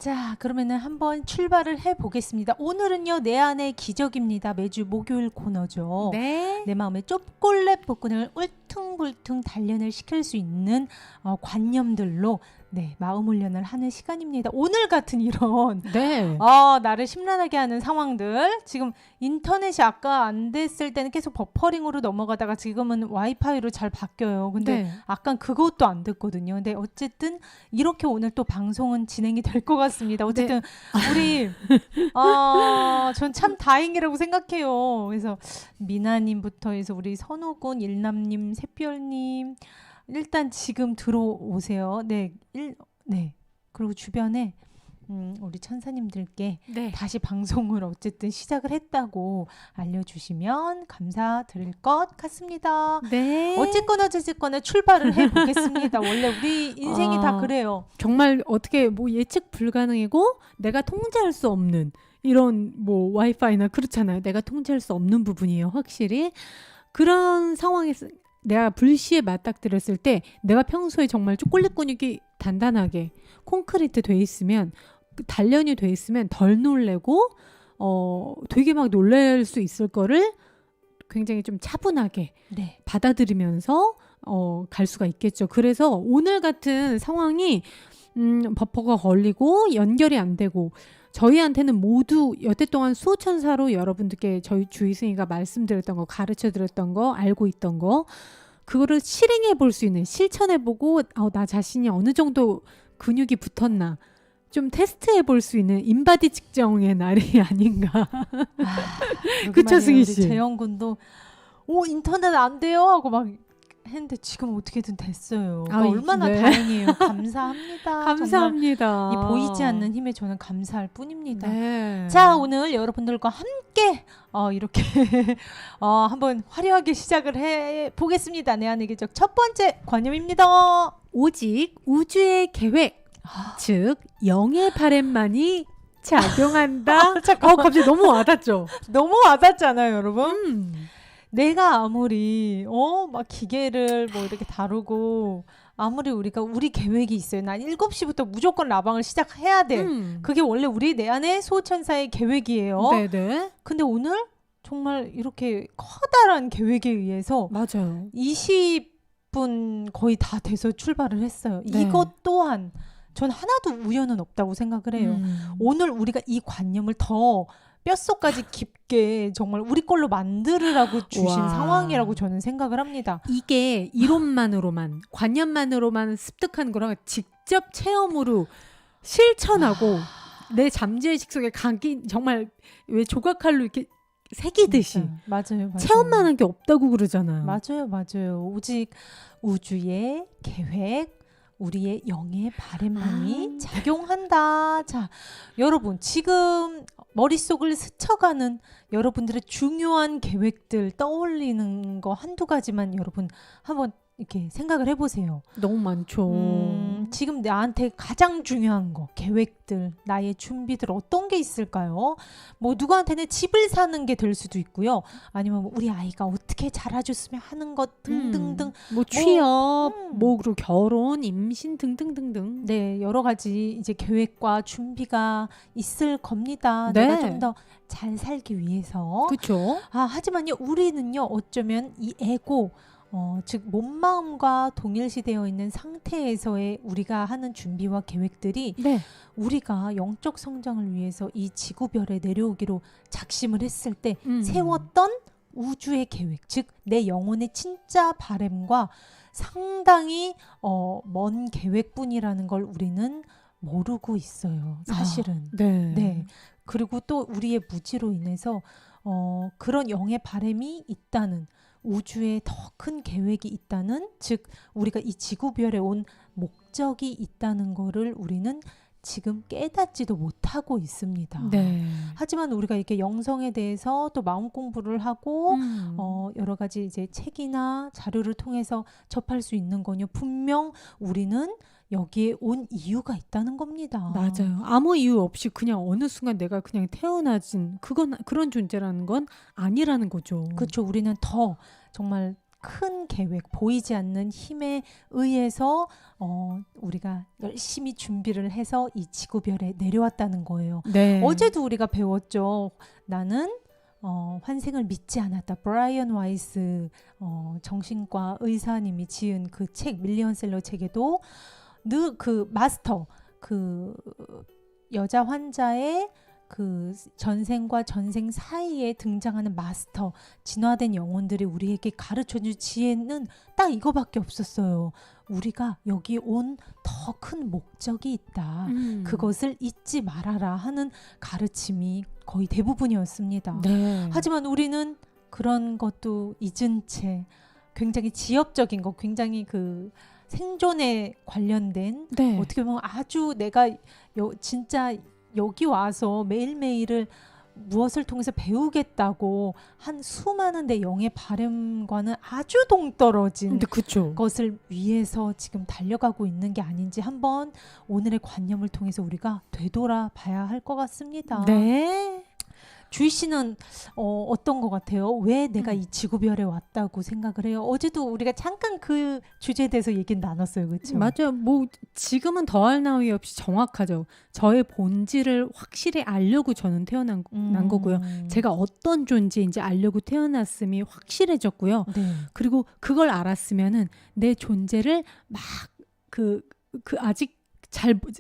자, 그러면은 한번 출발을 해보겠습니다. 오늘은요, 내 안의 기적입니다. 매주 목요일 코너죠. 네. 내 마음의 쪼꼬렛 복근을 울퉁불퉁 단련을 시킬 수 있는 관념들로 마음 훈련을 하는 시간입니다. 오늘 같은 이런 네. 나를 심란하게 하는 상황들, 지금 인터넷이 아까 안 됐을 때는 계속 버퍼링으로 넘어가다가 지금은 와이파이로 잘 바뀌어요. 근데 아까 그것도 안 됐거든요. 근데 어쨌든 이렇게 오늘 또 방송은 진행이 될 것 같습니다. 어쨌든 우리 전 참 다행이라고 생각해요. 그래서 미나님부터 해서 우리 선호군, 일남님, 샛별님 일단 지금 들어오세요. 네. 그리고 주변에 우리 천사님들께 다시 방송을 어쨌든 시작을 했다고 알려주시면 감사드릴 것 같습니다. 네. 어쨌거나 출발을 해보겠습니다. 원래 우리 인생이 다 그래요. 정말 어떻게 뭐 예측 불가능이고 내가 통제할 수 없는 이런 뭐 와이파이나 그렇잖아요. 내가 통제할 수 없는 부분이에요. 확실히. 그런 상황에서 내가 불시에 맞닥뜨렸을 때 내가 평소에 정말 초콜릿 근육이 단단하게 콘크리트 돼 있으면 단련이 돼 있으면 덜 놀래고 되게 막 놀랄 수 있을 거를 굉장히 좀 차분하게 받아들이면서 갈 수가 있겠죠. 그래서 오늘 같은 상황이 버퍼가 걸리고 연결이 안 되고 저희한테는 모두 여태 동안 수호천사로 여러분들께 저희 주의승이가 말씀드렸던 거, 가르쳐드렸던 거, 알고 있던 거 그거를 실행해 볼 수 있는, 실천해 보고 나 자신이 어느 정도 근육이 붙었나 좀 테스트해 볼 수 있는 인바디 측정의 날이 아닌가. 그쵸, 승희 씨? 재영군도 인터넷 안 돼요 하고 막 했는데 지금 어떻게든 됐어요. 얼마나 다행이에요. 감사합니다. 감사합니다. 이 보이지 않는 힘에 저는 감사할 뿐입니다. 네. 자, 오늘 여러분들과 함께 이렇게 한번 화려하게 시작을 해보겠습니다. 내 안의 기적 첫 번째 관념입니다. 오직 우주의 계획, 즉 영의 바램만이 작용한다. 갑자기 너무 와닿죠? 너무 와닿잖아요, 여러분. 내가 아무리 막 기계를 뭐 이렇게 다루고 아무리 우리 계획이 있어요. 난 7시부터 무조건 라방을 시작해야 돼. 그게 원래 우리 내 안의 수호천사의 계획이에요. 네네. 근데 오늘 정말 이렇게 커다란 계획에 의해서 맞아요. 20분 거의 다 돼서 출발을 했어요. 이것 또한 전 하나도 우연은 없다고 생각을 해요. 오늘 우리가 이 관념을 더 뼛속까지 깊게 정말 우리 걸로 만들으라고 주신 상황이라고 저는 생각을 합니다. 이게 이론만으로만, 관념만으로만 습득한 거랑 직접 체험으로 실천하고 내 잠재의식 속에 각인 정말 왜 조각칼로 이렇게 새기듯이 맞아요. 체험만한 게 없다고 그러잖아요. 맞아요. 오직 우주의 계획, 우리의 영의 바램만이 작용한다. 자, 여러분 지금 머릿속을 스쳐가는 여러분들의 중요한 계획들 떠올리는 거 한두 가지만 여러분 한번 이렇게 생각을 해보세요. 너무 많죠. 지금 나한테 가장 중요한 거, 계획들, 나의 준비들 어떤 게 있을까요? 뭐 누구한테는 집을 사는 게 될 수도 있고요. 아니면 우리 아이가 어떻게 자라줬으면 하는 것 등등등. 뭐 취업, 뭐 그리고 결혼, 임신 등등등등. 네, 여러 가지 이제 계획과 준비가 있을 겁니다. 내가 좀 더 잘 살기 위해서. 그렇죠. 하지만요, 우리는요, 어쩌면 이 에고 즉 몸마음과 동일시되어 있는 상태에서의 우리가 하는 준비와 계획들이 우리가 영적 성장을 위해서 이 지구별에 내려오기로 작심을 했을 때 세웠던 우주의 계획, 즉 내 영혼의 진짜 바램과 상당히 먼 계획뿐이라는 걸 우리는 모르고 있어요. 사실은. 네. 그리고 또 우리의 무지로 인해서 그런 영의 바램이 있다는, 우주에 더 큰 계획이 있다는, 즉 우리가 이 지구별에 온 목적이 있다는 거를 우리는 지금 깨닫지도 못하고 있습니다. 하지만 우리가 이렇게 영성에 대해서 또 마음 공부를 하고 여러 가지 이제 책이나 자료를 통해서 접할 수 있는 거요. 분명 우리는 여기에 온 이유가 있다는 겁니다. 맞아요. 아무 이유 없이 그냥 어느 순간 내가 그냥 태어나진 그런 존재라는 건 아니라는 거죠. 그렇죠. 우리는 더 정말 큰 계획, 보이지 않는 힘에 의해서 우리가 열심히 준비를 해서 이 지구별에 내려왔다는 거예요. 네. 어제도 우리가 배웠죠. 나는 환생을 믿지 않았다. 브라이언 와이스 정신과 의사님이 지은 그 책, 밀리언셀러 책에도 늘 그 마스터, 그 여자 환자의 그 전생과 전생 사이에 등장하는 마스터, 진화된 영혼들이 우리에게 가르쳐준 지혜는 딱 이거밖에 없었어요. 우리가 여기 온 더 큰 목적이 있다. 그것을 잊지 말아라 하는 가르침이 거의 대부분이었습니다. 네. 하지만 우리는 그런 것도 잊은 채 굉장히 지엽적인 것, 굉장히 그 생존에 관련된 네. 어떻게 보면 아주 내가 진짜 여기 와서 매일매일을 무엇을 통해서 배우겠다고 한 수많은 내 영의 바램과는 아주 동떨어진 근데 그쵸. 것을 위해서 지금 달려가고 있는 게 아닌지 한번 오늘의 관념을 통해서 우리가 되돌아봐야 할 것 같습니다. 네. 주희 씨는 어떤 것 같아요? 왜 내가 이 지구별에 왔다고 생각을 해요? 어제도 우리가 잠깐 그 주제에 대해서 얘기는 나눴어요. 그렇죠? 맞아요. 뭐 지금은 더할 나위 없이 정확하죠. 저의 본질을 확실히 알려고 저는 태어난 난 거고요. 제가 어떤 존재인지 알려고 태어났음이 확실해졌고요. 네. 그리고 그걸 알았으면은 내 존재를 막 아직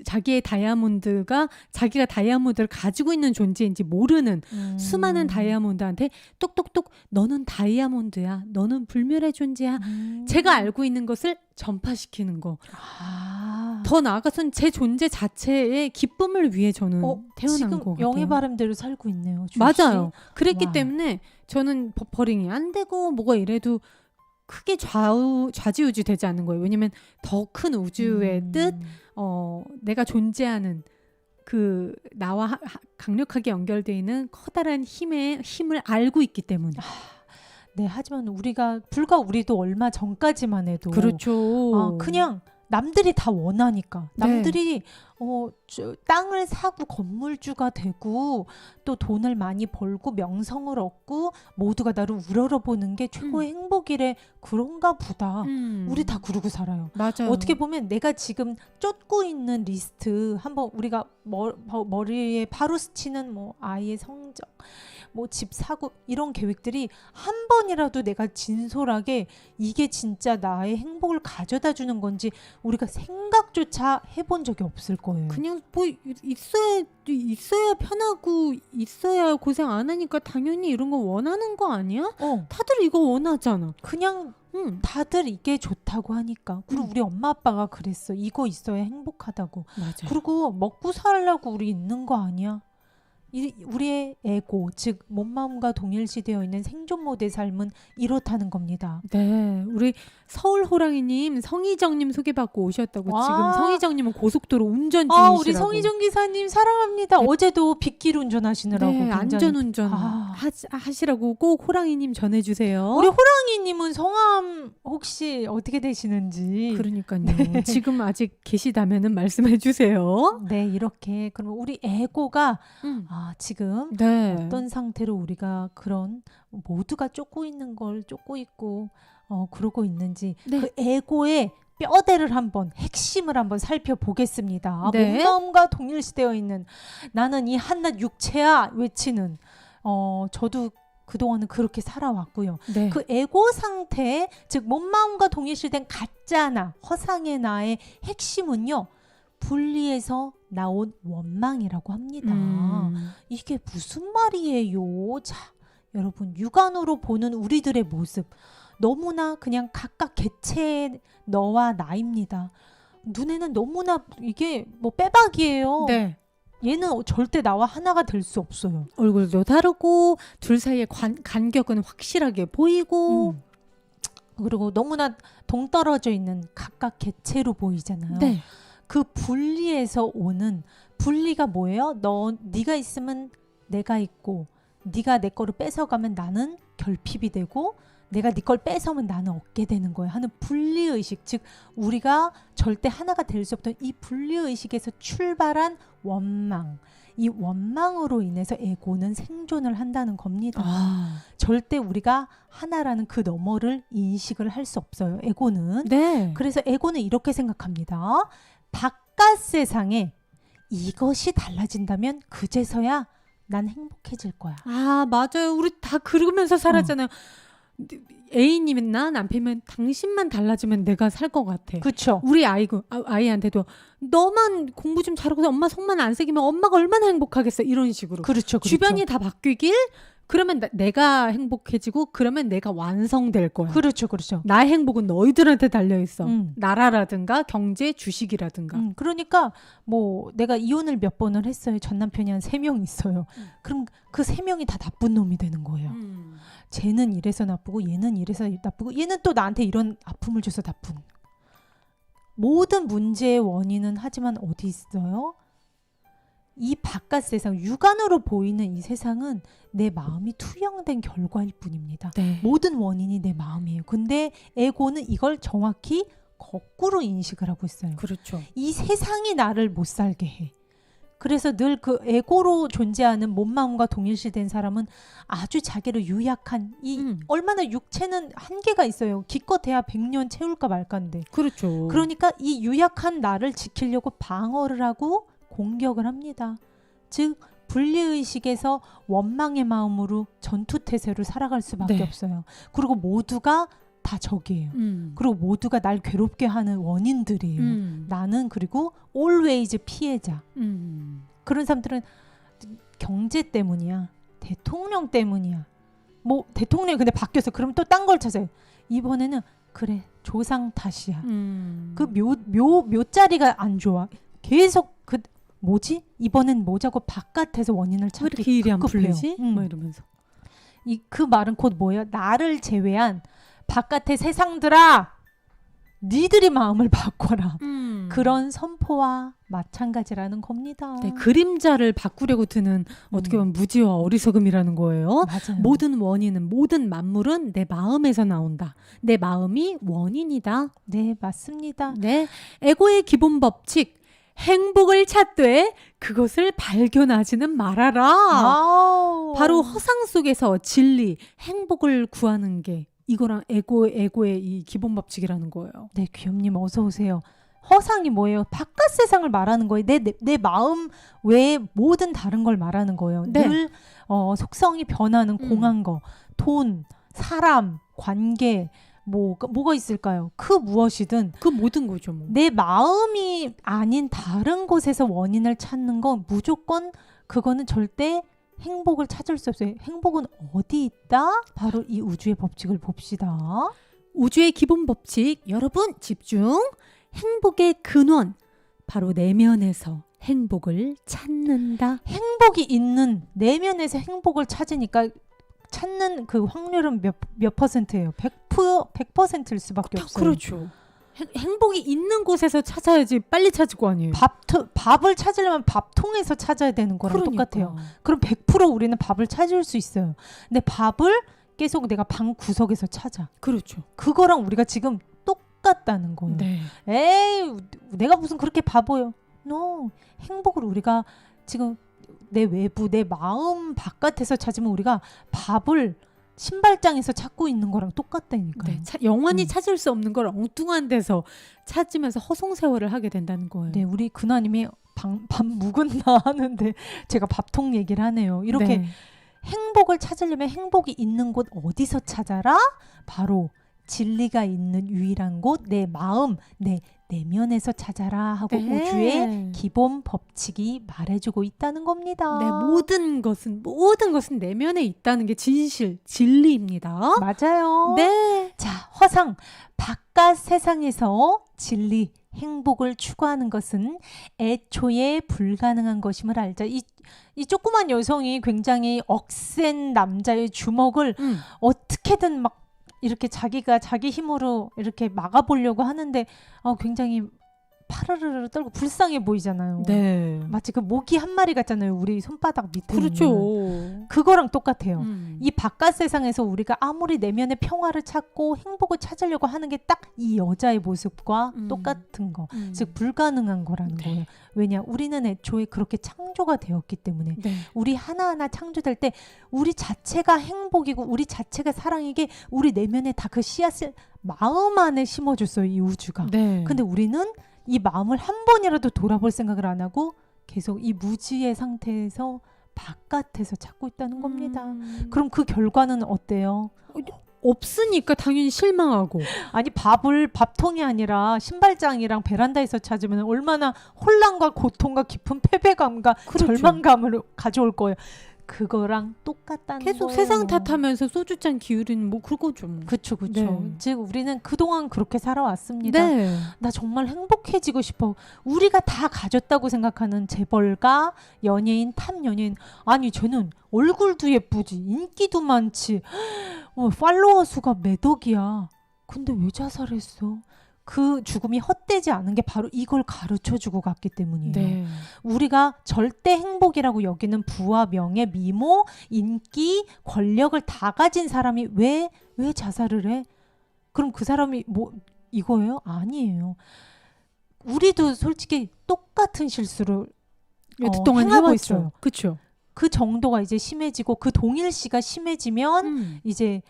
자기의 다이아몬드가 자기가 다이아몬드를 가지고 있는 존재인지 모르는 수많은 다이아몬드한테 똑똑똑 너는 다이아몬드야. 너는 불멸의 존재야. 제가 알고 있는 것을 전파시키는 거. 더 나아가서는 제 존재 자체의 기쁨을 위해 저는 태어난 지금 거 같아요. 영의 바람대로 살고 있네요. 주희 맞아요. 씨. 그랬기 와. 때문에 저는 버퍼링이 안 되고 뭐가 이래도 크게 좌지우지 되지 않는 거예요. 왜냐면 더 큰 우주의 뜻, 내가 존재하는 그 나와 강력하게 연결되어 있는 커다란 힘을 알고 있기 때문에. 네, 하지만 우리도 얼마 전까지만 해도 그렇죠. 그냥 남들이 다 원하니까 네. 남들이 땅을 사고 건물주가 되고 또 돈을 많이 벌고 명성을 얻고 모두가 나를 우러러보는 게 최고의 행복이래. 그런가 보다. 우리 다 그러고 살아요. 맞아요. 어떻게 보면 내가 지금 쫓고 있는 리스트 한번 우리가 머리에 바로 스치는 뭐 아이의 성적, 뭐 집 사고 이런 계획들이 한 번이라도 내가 진솔하게 이게 진짜 나의 행복을 가져다 주는 건지 우리가 생각조차 해본 적이 없을 거예요. 그냥 뭐 있어야 편하고 있어야 고생 안 하니까 당연히 이런 거 원하는 거 아니야? 다들 이거 원하잖아. 그냥 다들 이게 좋다고 하니까. 그리고 우리 엄마 아빠가 그랬어. 이거 있어야 행복하다고. 맞아요. 그리고 먹고 살려고 우리 있는 거 아니야? 우리의 에고, 즉 몸마음과 동일시되어 있는 생존 모드의 삶은 이렇다는 겁니다. 네, 우리 서울 호랑이님, 성희정님 소개받고 오셨다고. 와. 지금 성희정님은 고속도로 운전 중이시라고. 우리 성희정 기사님 사랑합니다. 네. 어제도 빗길 운전하시느라고 네, 굉장히 안전운전 하시라고 꼭 호랑이님 전해주세요. 우리 호랑이님은 성함 혹시 어떻게 되시는지. 그러니까요. 네. 지금 아직 계시다면은 말씀해주세요. 네, 이렇게 그러면 우리 에고가 지금 네. 어떤 상태로 우리가 그런 모두가 쫓고 있는 걸 쫓고 있고 그러고 있는지 네. 그 에고의 뼈대를 한번 핵심을 한번 살펴보겠습니다. 네. 몸마음과 동일시되어 있는 나는 이 한낱 육체야 외치는 저도 그동안은 그렇게 살아왔고요. 네. 그 에고 상태, 즉 몸마음과 동일시된 가짜 나, 허상의 나의 핵심은요. 분리에서 나온 원망이라고 합니다. 이게 무슨 말이에요? 자, 여러분 육안으로 보는 우리들의 모습 너무나 그냥 각각 개체의 너와 나입니다. 눈에는 너무나 이게 뭐 빼박이에요. 네. 얘는 절대 나와 하나가 될 수 없어요. 얼굴도 다르고 둘 사이의 간격은 확실하게 보이고 그리고 너무나 동떨어져 있는 각각 개체로 보이잖아요. 네. 그 분리에서 오는 분리가 뭐예요? 네가 있으면 내가 있고 네가 내 거를 뺏어가면 나는 결핍이 되고 내가 네 걸 뺏어오면 나는 얻게 되는 거야 하는 분리의식, 즉 우리가 절대 하나가 될 수 없던 이 분리의식에서 출발한 원망, 이 원망으로 인해서 에고는 생존을 한다는 겁니다. 절대 우리가 하나라는 그 너머를 인식을 할 수 없어요, 에고는. 네. 그래서 에고는 이렇게 생각합니다. 바깥 세상에 이것이 달라진다면 그제서야 난 행복해질 거야. 맞아요. 우리 다 그러면서 살았잖아요. 애인이나 남편이면 당신만 달라지면 내가 살 것 같아. 그렇죠. 우리 아이한테도 너만 공부 좀 잘하고 엄마 속만 안 새기면 엄마가 얼마나 행복하겠어, 이런 식으로. 그렇죠. 주변이 다 바뀌길, 그러면 내가 행복해지고 그러면 내가 완성될 거야. 그렇죠. 나의 행복은 너희들한테 달려있어. 나라라든가 경제, 주식이라든가. 그러니까 뭐 내가 이혼을 몇 번을 했어요. 전 남편이 한 3명 있어요. 그럼 그 3명이 다 나쁜 놈이 되는 거예요. 쟤는 이래서 나쁘고 얘는 이래서 나쁘고 얘는 또 나한테 이런 아픔을 줘서 나쁜. 모든 문제의 원인은 하지만 어디 있어요? 이 바깥 세상, 육안으로 보이는 이 세상은 내 마음이 투영된 결과일 뿐입니다. 네. 모든 원인이 내 마음이에요. 근데 에고는 이걸 정확히 거꾸로 인식을 하고 있어요. 그렇죠. 이 세상이 나를 못 살게 해. 그래서 늘 그 에고로 존재하는 몸마음과 동일시된 사람은 아주 자기를 유약한 얼마나 육체는 한계가 있어요. 기껏해야 100년 채울까 말까인데. 그렇죠. 그러니까 이 유약한 나를 지키려고 방어를 하고 공격을 합니다. 즉 분리의식에서 원망의 마음으로 전투태세로 살아갈 수밖에 없어요. 그리고 모두가 다 적이에요. 그리고 모두가 날 괴롭게 하는 원인들이에요. 나는 그리고 always 피해자. 그런 사람들은 경제 때문이야, 대통령 때문이야. 뭐 대통령이 근데 바뀌었어. 그럼 또 딴 걸 찾아요. 이번에는 그래 조상 탓이야. 그 묘자리가 안 좋아. 계속 뭐지? 이번엔 뭐자고 바깥에서 원인을 찾기 왜 이렇게 일이 안 급급해요. 풀리지? 뭐 이러면서. 그 말은 곧 뭐예요? 나를 제외한 바깥의 세상들아, 니들이 마음을 바꿔라. 그런 선포와 마찬가지라는 겁니다. 네, 그림자를 바꾸려고 드는 어떻게 보면 무지와 어리석음이라는 거예요. 맞아요. 모든 원인은, 모든 만물은 내 마음에서 나온다. 내 마음이 원인이다. 네, 맞습니다. 네, 에고의 기본 법칙. 행복을 찾되 그것을 발견하지는 말아라. 바로 허상 속에서 진리, 행복을 구하는 게 이거랑 에고의 이 기본 법칙이라는 거예요. 네, 귀염님 어서 오세요. 허상이 뭐예요? 바깥 세상을 말하는 거예요. 내 마음 외에 모든 다른 걸 말하는 거예요. 네. 늘 속성이 변하는 공한 거, 돈, 사람, 관계, 뭐가 있을까요? 그 무엇이든 그 모든 거죠. 뭐. 내 마음이 아닌 다른 곳에서 원인을 찾는 건 무조건 그거는 절대 행복을 찾을 수 없어요. 행복은 어디 있다? 바로 이 우주의 법칙을 봅시다. 우주의 기본 법칙, 여러분 집중. 행복의 근원, 바로 내면에서 행복을 찾는다. 행복이 있는 내면에서 행복을 찾는 그 확률은 몇 퍼센트예요? 100%일 수밖에 없어요. 그렇죠. 행복이 있는 곳에서 찾아야지 빨리 찾을 거 아니에요. 밥을 찾으려면 밥통에서 찾아야 되는 거랑 똑같아요. 그럼 100% 우리는 밥을 찾을 수 있어요. 근데 밥을 계속 내가 방 구석에서 찾아. 그렇죠. 그거랑 우리가 지금 똑같다는 거예요. 네. 에이, 내가 무슨 그렇게 바보예요. No. 행복을 우리가 지금 내 외부, 내 마음 바깥에서 찾으면 우리가 밥을 신발장에서 찾고 있는 거랑 똑같다니까요. 네, 영원히 찾을 수 없는 걸 엉뚱한 데서 찾으면서 허송세월을 하게 된다는 거예요. 네, 우리 근하님이 밥 묵은나 하는데 제가 밥통 얘기를 하네요. 이렇게 네. 행복을 찾으려면 행복이 있는 곳 어디서 찾아라? 바로 진리가 있는 유일한 곳, 내 마음, 내 내면에서 찾아라 하고 네. 우주의 기본 법칙이 말해주고 있다는 겁니다. 네, 모든 것은 내면에 있다는 게 진리입니다. 맞아요. 네. 자, 허상, 바깥 세상에서 진리, 행복을 추구하는 것은 애초에 불가능한 것임을 알자. 이 조그만 여성이 굉장히 억센 남자의 주먹을 어떻게든 막 이렇게 자기가 자기 힘으로 이렇게 막아보려고 하는데 굉장히 파르르르 떨고 불쌍해 보이잖아요. 네. 마치 그 모기 한 마리 같잖아요. 우리 손바닥 밑에 그렇죠. 있는. 그거랑 똑같아요. 음. 이 바깥 세상에서 우리가 아무리 내면의 평화를 찾고 행복을 찾으려고 하는 게 딱 이 여자의 모습과 똑같은 거. 즉 불가능한 거라는 네. 거예요. 왜냐? 우리는 애초에 그렇게 창조가 되었기 때문에 네. 우리 하나하나 창조될 때 우리 자체가 행복이고 우리 자체가 사랑이게 우리 내면에 다 그 씨앗을 마음 안에 심어줬어요. 이 우주가. 네. 근데 우리는 이 마음을 한 번이라도 돌아볼 생각을 안 하고 계속 이 무지의 상태에서 바깥에서 찾고 있다는 겁니다. 그럼 그 결과는 어때요? 없으니까 당연히 실망하고. 아니 밥통이 아니라 신발장이랑 베란다에서 찾으면 얼마나 혼란과 고통과 깊은 패배감과 그렇죠. 절망감을 가져올 거예요. 그거랑 똑같다는 계속 거예요. 세상 탓하면서 소주잔 기울이는 뭐 그거죠. 그쵸. 네. 즉 우리는 그동안 그렇게 살아왔습니다. 네. 나 정말 행복해지고 싶어. 우리가 다 가졌다고 생각하는 재벌가, 연예인, 탑 연예인. 아니 쟤는 얼굴도 예쁘지, 인기도 많지, 팔로워 수가 몇 억이야. 근데 왜 자살했어? 그 죽음이 헛되지 않은 게 바로 이걸 가르쳐주고 갔기 때문이에요. 네. 우리가 절대 행복이라고 여기는 부와 명예, 미모, 인기, 권력을 다 가진 사람이 왜 자살을 해? 그럼 그 사람이 뭐 이거예요? 아니에요. 우리도 솔직히 똑같은 실수를 그동안 행하고 해왔죠. 있어요. 그렇죠. 그 정도가 이제 심해지고 그 동일시가 심해지면 이제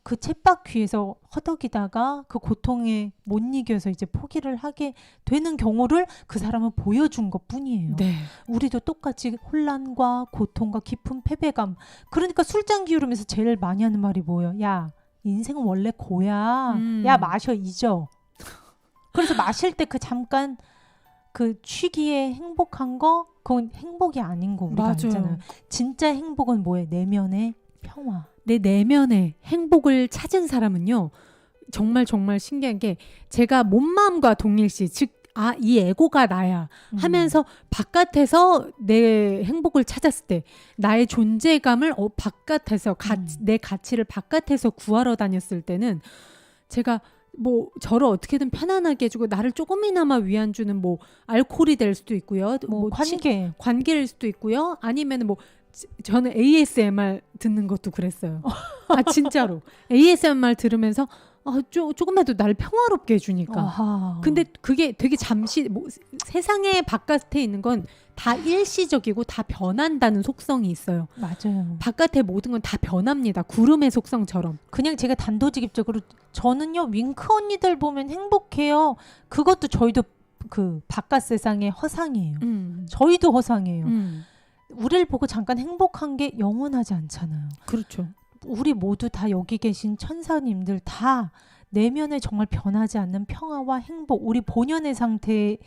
그 쳇바퀴에서 허덕이다가 그 고통에 못 이겨서 이제 포기를 하게 되는 경우를 그 사람은 보여준 것뿐이에요. 네. 우리도 똑같이 혼란과 고통과 깊은 패배감. 그러니까 술잔 기울이면서 제일 많이 하는 말이 뭐예요? 야, 인생은 원래 고야. 야, 마셔 잊어. 그래서 마실 때 그 잠깐 그 취기에 행복한 거 그건 행복이 아닌 거 우리가 알잖아요. 진짜 행복은 뭐예요? 내면의 평화. 내 내면의 행복을 찾은 사람은요. 정말 신기한 게 제가 몸 마음과 동일시 즉 이 에고가 나야 하면서 바깥에서 내 행복을 찾았을 때 나의 존재감을 바깥에서 내 가치를 바깥에서 구하러 다녔을 때는 제가 뭐 저를 어떻게든 편안하게 해주고 나를 조금이나마 위안 주는 뭐 알코올이 될 수도 있고요. 뭐 관계일 수도 있고요. 아니면 뭐 저는 ASMR 듣는 것도 그랬어요. 진짜로 ASMR 들으면서 조금이라도 나를 평화롭게 해주니까. 어하. 근데 그게 되게 잠시 세상의 바깥에 있는 건 다 일시적이고 다 변한다는 속성이 있어요. 맞아요. 바깥의 모든 건 다 변합니다. 구름의 속성처럼. 그냥 제가 단도직입적으로 저는요 윙크 언니들 보면 행복해요. 그것도 저희도 그 바깥 세상의 허상이에요. 저희도 허상이에요. 우리를 보고 잠깐 행복한 게 영원하지 않잖아요. 그렇죠. 우리 모두 다 여기 계신 천사님들 다 내면에 정말 변하지 않는 평화와 행복, 우리 본연의 상태에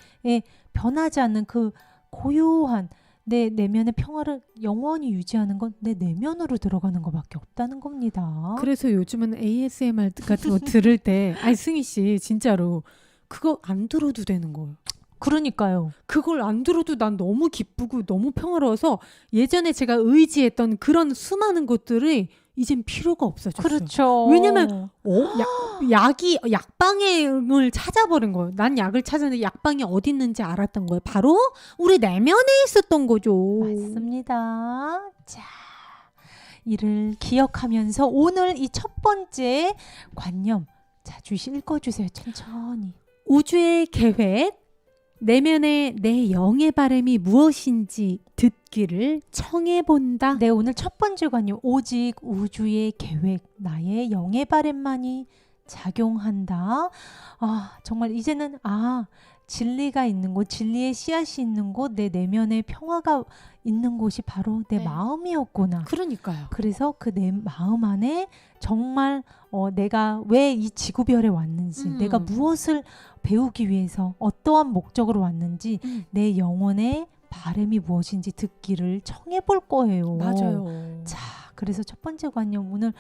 변하지 않는 그 고요한 내 내면의 평화를 영원히 유지하는 건 내 내면으로 들어가는 것밖에 없다는 겁니다. 그래서 요즘은 ASMR 같은 거 들을 때 승희 씨 진짜로 그거 안 들어도 되는 거예요. 그러니까요. 그걸 안 들어도 난 너무 기쁘고 너무 평화로워서 예전에 제가 의지했던 그런 수많은 것들이 이젠 필요가 없어졌어요. 그렇죠. 왜냐면 약방을 찾아버린 거예요. 난 약을 찾았는데 약방이 어디 있는지 알았던 거예요. 바로 우리 내면에 있었던 거죠. 맞습니다. 자, 이를 기억하면서 오늘 이 첫 번째 관념, 자, 주시 읽어주세요. 천천히. 우주의 계획, 내면의 내 영의 바람이 무엇인지 듣기를 청해본다. 네, 오늘 첫 번째 관념, 오직 우주의 계획, 나의 영의 바람만이 작용한다. 정말 이제는 진리가 있는 곳, 진리의 씨앗이 있는 곳, 내 내면의 평화가 있는 곳이 바로 내 마음이었구나. 그러니까요. 그래서 그 내 마음 안에 정말 내가 왜 이 지구별에 왔는지, 내가 무엇을 배우기 위해서 어떠한 목적으로 왔는지, 내 영혼의 바람이 무엇인지 듣기를 청해볼 거예요. 맞아요. 자, 그래서 첫 번째 관념 오늘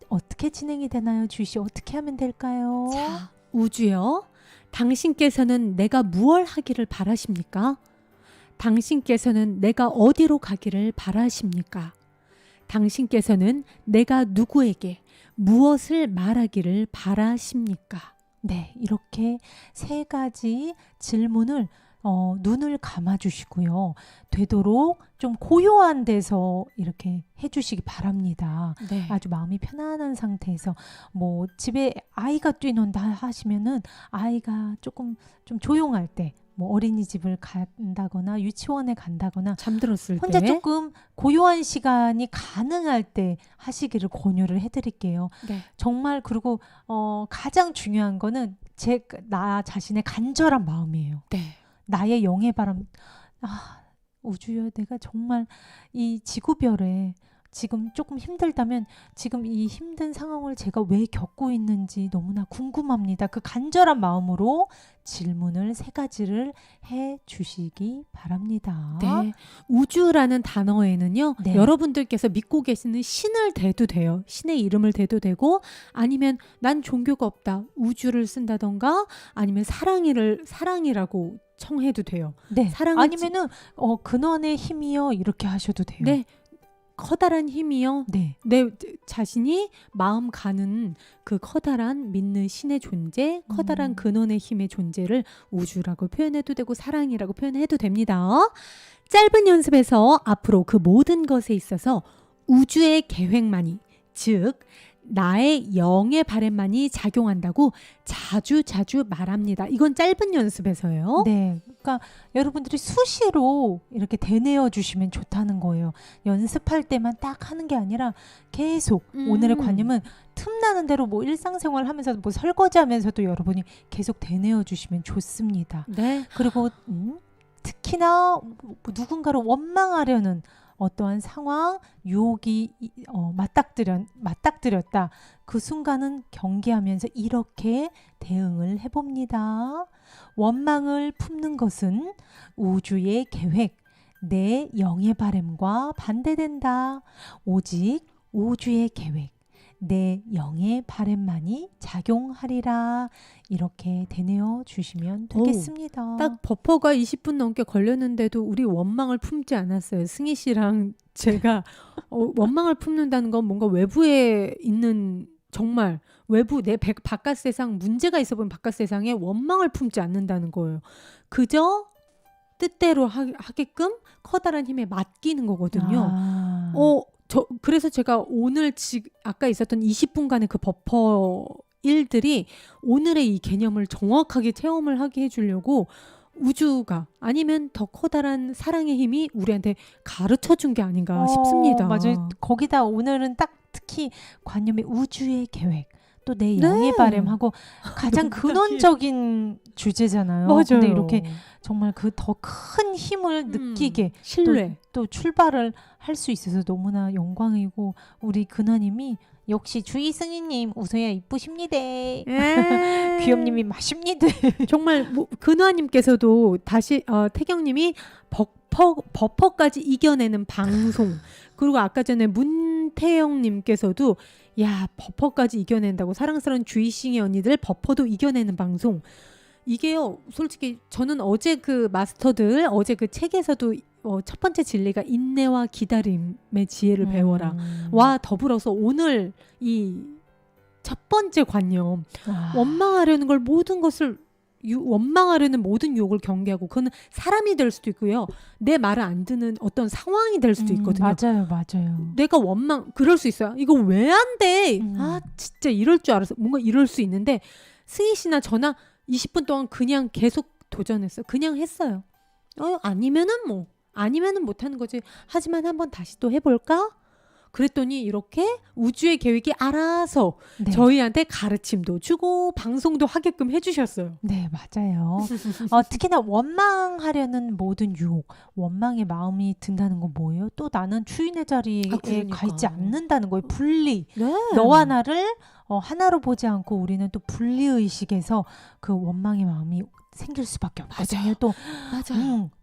어떻게 진행이 되나요? 주시 어떻게 하면 될까요? 자, 우주여, 당신께서는 내가 무엇을 하기를 바라십니까? 당신께서는 내가 어디로 가기를 바라십니까? 당신께서는 내가 누구에게 무엇을 말하기를 바라십니까? 네, 이렇게 세 가지 질문을 눈을 감아주시고요. 되도록 좀 고요한 데서 이렇게 해주시기 바랍니다. 네. 아주 마음이 편안한 상태에서 뭐 집에 아이가 뛰논다 하시면은 아이가 조금 좀 조용할 때 뭐 어린이집을 간다거나 유치원에 간다거나 잠들었을 혼자 때. 조금 고요한 시간이 가능할 때 하시기를 권유를 해드릴게요. 네. 정말 그리고 가장 중요한 거는 나 자신의 간절한 마음이에요. 네. 나의 영의 바람. 우주여, 내가 정말 이 지구별에 지금 조금 힘들다면 지금 이 힘든 상황을 제가 왜 겪고 있는지 너무나 궁금합니다. 그 간절한 마음으로 질문을 세 가지를 해 주시기 바랍니다. 네. 우주라는 단어에는요. 네. 여러분들께서 믿고 계시는 신을 대도 돼요. 신의 이름을 대도 되고 아니면 난 종교가 없다. 우주를 쓴다던가 아니면 사랑이라고 청해도 돼요. 네. 사랑을 아니면은 근원의 힘이여 이렇게 하셔도 돼요. 네. 커다란 힘이요. 네. 내 자신이 마음 가는 그 커다란 믿는 신의 존재, 커다란 근원의 힘의 존재를 우주라고 표현해도 되고 사랑이라고 표현해도 됩니다. 짧은 연습에서 앞으로 그 모든 것에 있어서 우주의 계획만이, 즉 나의 영의 바램만이 작용한다고 자주 말합니다. 이건 짧은 연습에서요. 네. 그러니까 여러분들이 수시로 이렇게 되뇌어 주시면 좋다는 거예요. 연습할 때만 딱 하는 게 아니라 계속 오늘의 관념은 틈나는 대로 뭐 일상생활 하면서 뭐 설거지 하면서도 여러분이 계속 되뇌어 주시면 좋습니다. 네. 그리고 특히나 누군가를 원망하려는 어떠한 상황, 유혹이 맞닥뜨렸다. 그 순간은 경계하면서 이렇게 대응을 해봅니다. 원망을 품는 것은 우주의 계획, 내 영의 바램과 반대된다. 오직 우주의 계획, 내 영의 바램만이 작용하리라. 이렇게 되뇌어 주시면 되겠습니다. 딱 버퍼가 20분 넘게 걸렸는데도 우리 원망을 품지 않았어요. 승희 씨랑 제가 원망을 품는다는 건 뭔가 외부에 있는 정말 외부 내 바깥 세상 문제가 있어 보이는 바깥 세상에 원망을 품지 않는다는 거예요. 그저 뜻대로 하게끔 커다란 힘에 맡기는 거거든요. 그래서 제가 오늘 아까 있었던 20분간의 그 버퍼 일들이 오늘의 이 개념을 정확하게 체험을 하게 해주려고 우주가 아니면 더 커다란 사랑의 힘이 우리한테 가르쳐 준 게 아닌가 싶습니다. 맞아요. 거기다 오늘은 딱 특히 관념의 우주의 계획 또 내 영의 바램하고 가장 근원적인 주제잖아요. 맞아요. 근데 이렇게 정말 그 더 큰 힘을 느끼게 신뢰 또 출발을 할 수 있어서 너무나 영광이고 우리 근원님이 역시 주희 승희님 웃어야 이쁘십니다. 귀염님이 맛입니다. 정말 근화님께서도 다시 태경님이 버퍼까지 이겨내는 방송 그리고 아까 전에 문태영님께서도 야 버퍼까지 이겨낸다고 사랑스러운 주희싱이 언니들 버퍼도 이겨내는 방송 이게요 솔직히 저는 어제 그 마스터들 어제 그 책에서도 첫 번째 진리가 인내와 기다림의 지혜를 배워라 와 더불어서 오늘 이 첫 번째 관념 원망하려는 걸 모든 것을 원망하려는 모든 유혹을 경계하고 그거는 사람이 될 수도 있고요 내 말을 안 듣는 어떤 상황이 될 수도 있거든요. 맞아요. 내가 그럴 수 있어요. 이거 왜 안 돼? 진짜 이럴 줄 알았어. 뭔가 이럴 수 있는데 승희 씨나 저나 20분 동안 그냥 계속 도전했어요. 그냥 했어요. 아니면은 못하는 거지. 하지만 한번 다시 또 해볼까? 그랬더니 이렇게 우주의 계획이 알아서 저희한테 가르침도 주고 방송도 하게끔 해주셨어요. 네, 맞아요. 특히나 원망하려는 모든 유혹, 원망의 마음이 든다는 건 뭐예요? 또 나는 주인의 자리에 가 있지 않는다는 거예요. 분리. 너와 나를 하나로 보지 않고 우리는 또 분리의식에서 그 원망의 마음이 생길 수밖에 없거든요. 또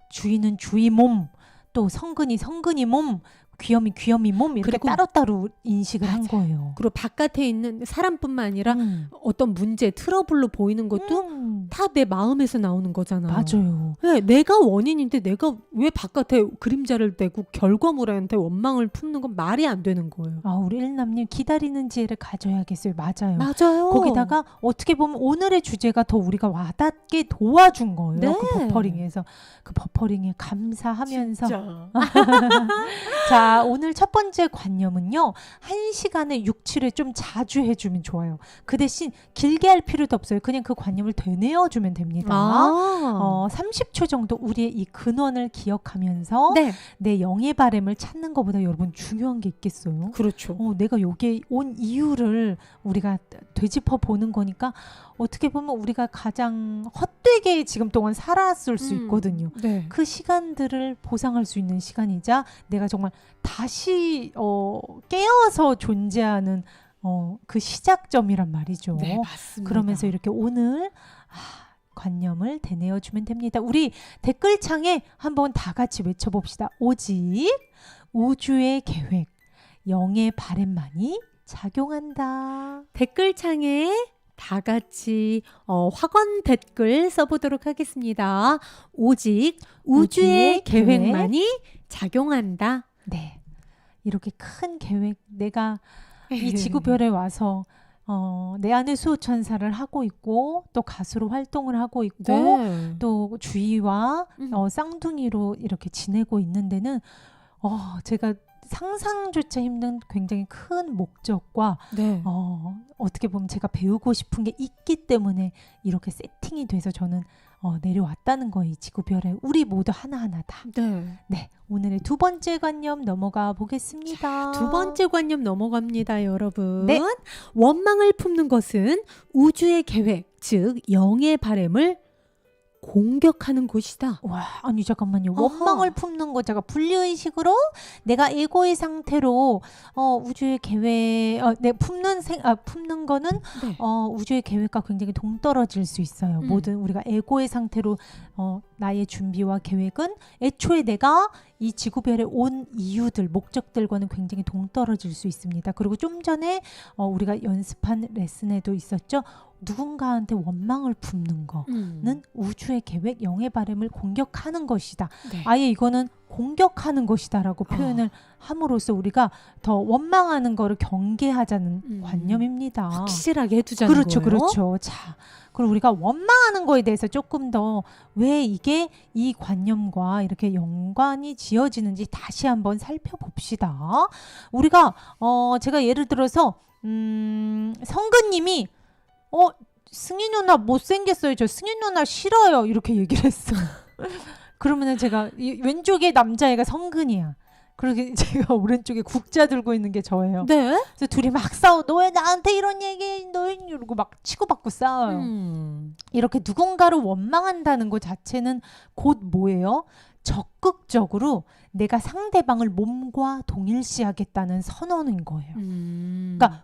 주인은 주인 몸, 또 성근이 몸, 귀염이 몸 이렇게 그리고 따로따로 인식을 한 맞아요. 거예요. 그리고 바깥에 있는 사람뿐만 아니라 어떤 문제, 트러블로 보이는 것도 다 내 마음에서 나오는 거잖아요. 맞아요. 네, 내가 원인인데 내가 왜 바깥에 그림자를 대고 결과물한테 원망을 품는 건 말이 안 되는 거예요. 아, 우리 일남님 기다리는 지혜를 가져야겠어요. 맞아요. 맞아요. 거기다가 어떻게 보면 오늘의 주제가 더 우리가 와닿게 도와준 거예요. 네. 그 버퍼링에서. 그 버퍼링에 감사하면서. 진짜. 자, 오늘 첫 번째 관념은요. 1시간에 6-7회 좀 자주 해주면 좋아요. 그 대신 길게 할 필요도 없어요. 그냥 그 관념을 되뇌어주면 됩니다. 30초 정도 우리의 이 근원을 기억하면서 네. 내 영의 바램을 찾는 것보다 여러분 중요한 게 있겠어요? 그렇죠. 내가 여기에 온 이유를 우리가 되짚어 보는 거니까 어떻게 보면 우리가 가장 헛되게 지금 동안 살았을 수 있거든요. 네. 그 시간들을 보상할 수 있는 시간이자 내가 정말 다시 깨어서 존재하는 그 시작점이란 말이죠. 네, 맞습니다. 그러면서 이렇게 오늘 관념을 되뇌어주면 됩니다. 우리 댓글창에 한번 다 같이 외쳐봅시다. 오직 우주의 계획, 영의 바램만이 작용한다. 댓글창에 다 같이 확언 댓글 써보도록 하겠습니다. 오직 우주의 계획만이 작용한다. 네, 이렇게 큰 계획, 내가 이 지구별에 와서 내 안에 수호천사를 하고 있고 또 가수로 활동을 하고 있고 네. 또 주위와 쌍둥이로 이렇게 지내고 있는 데는 제가 상상조차 힘든 굉장히 큰 목적과 네. 어떻게 보면 제가 배우고 싶은 게 있기 때문에 이렇게 세팅이 돼서 저는 내려왔다는 거예요. 이 지구별에 우리 모두 하나하나 다. 네, 오늘의 두 번째 관념 넘어가 보겠습니다. 두 번째 관념 넘어갑니다, 여러분. 네. 원망을 품는 것은 우주의 계획, 즉 영의 바램을 공격하는 곳이다. 와, 아니 잠깐만요. 어허. 원망을 품는 거 제가 분리의식으로 내가 에고의 상태로 우주의 계획 품는 거는 네. 우주의 계획과 굉장히 동떨어질 수 있어요. 모든 우리가 에고의 상태로 나의 준비와 계획은 애초에 내가 이 지구별에 온 이유들, 목적들과는 굉장히 동떨어질 수 있습니다. 그리고 좀 전에 우리가 연습한 레슨에도 있었죠. 누군가한테 원망을 품는 거는 우주의 계획, 영의 바램을 공격하는 것이다. 네. 아예 이거는 공격하는 것이다라고 표현을 함으로써 우리가 더 원망하는 거를 경계하자는 관념입니다. 확실하게 해두자는 그렇죠, 거예요. 그렇죠. 자, 그리고 우리가 원망하는 거에 대해서 조금 더 왜 이게 이 관념과 이렇게 연관이 지어지는지 다시 한번 살펴봅시다. 우리가 제가 예를 들어서 성근님이 승희 누나 못생겼어요. 저 승희 누나 싫어요. 이렇게 얘기를 했어요. 그러면은 제가 왼쪽에 남자애가 성근이야. 그러게 제가 오른쪽에 국자 들고 있는 게 저예요. 네. 그래서 둘이 막 싸워. 너 왜 나한테 이런 얘기? 너 이러고 막 치고받고 싸워요. 이렇게 누군가를 원망한다는 것 자체는 곧 뭐예요? 적극적으로 내가 상대방을 몸과 동일시하겠다는 선언인 거예요. 그러니까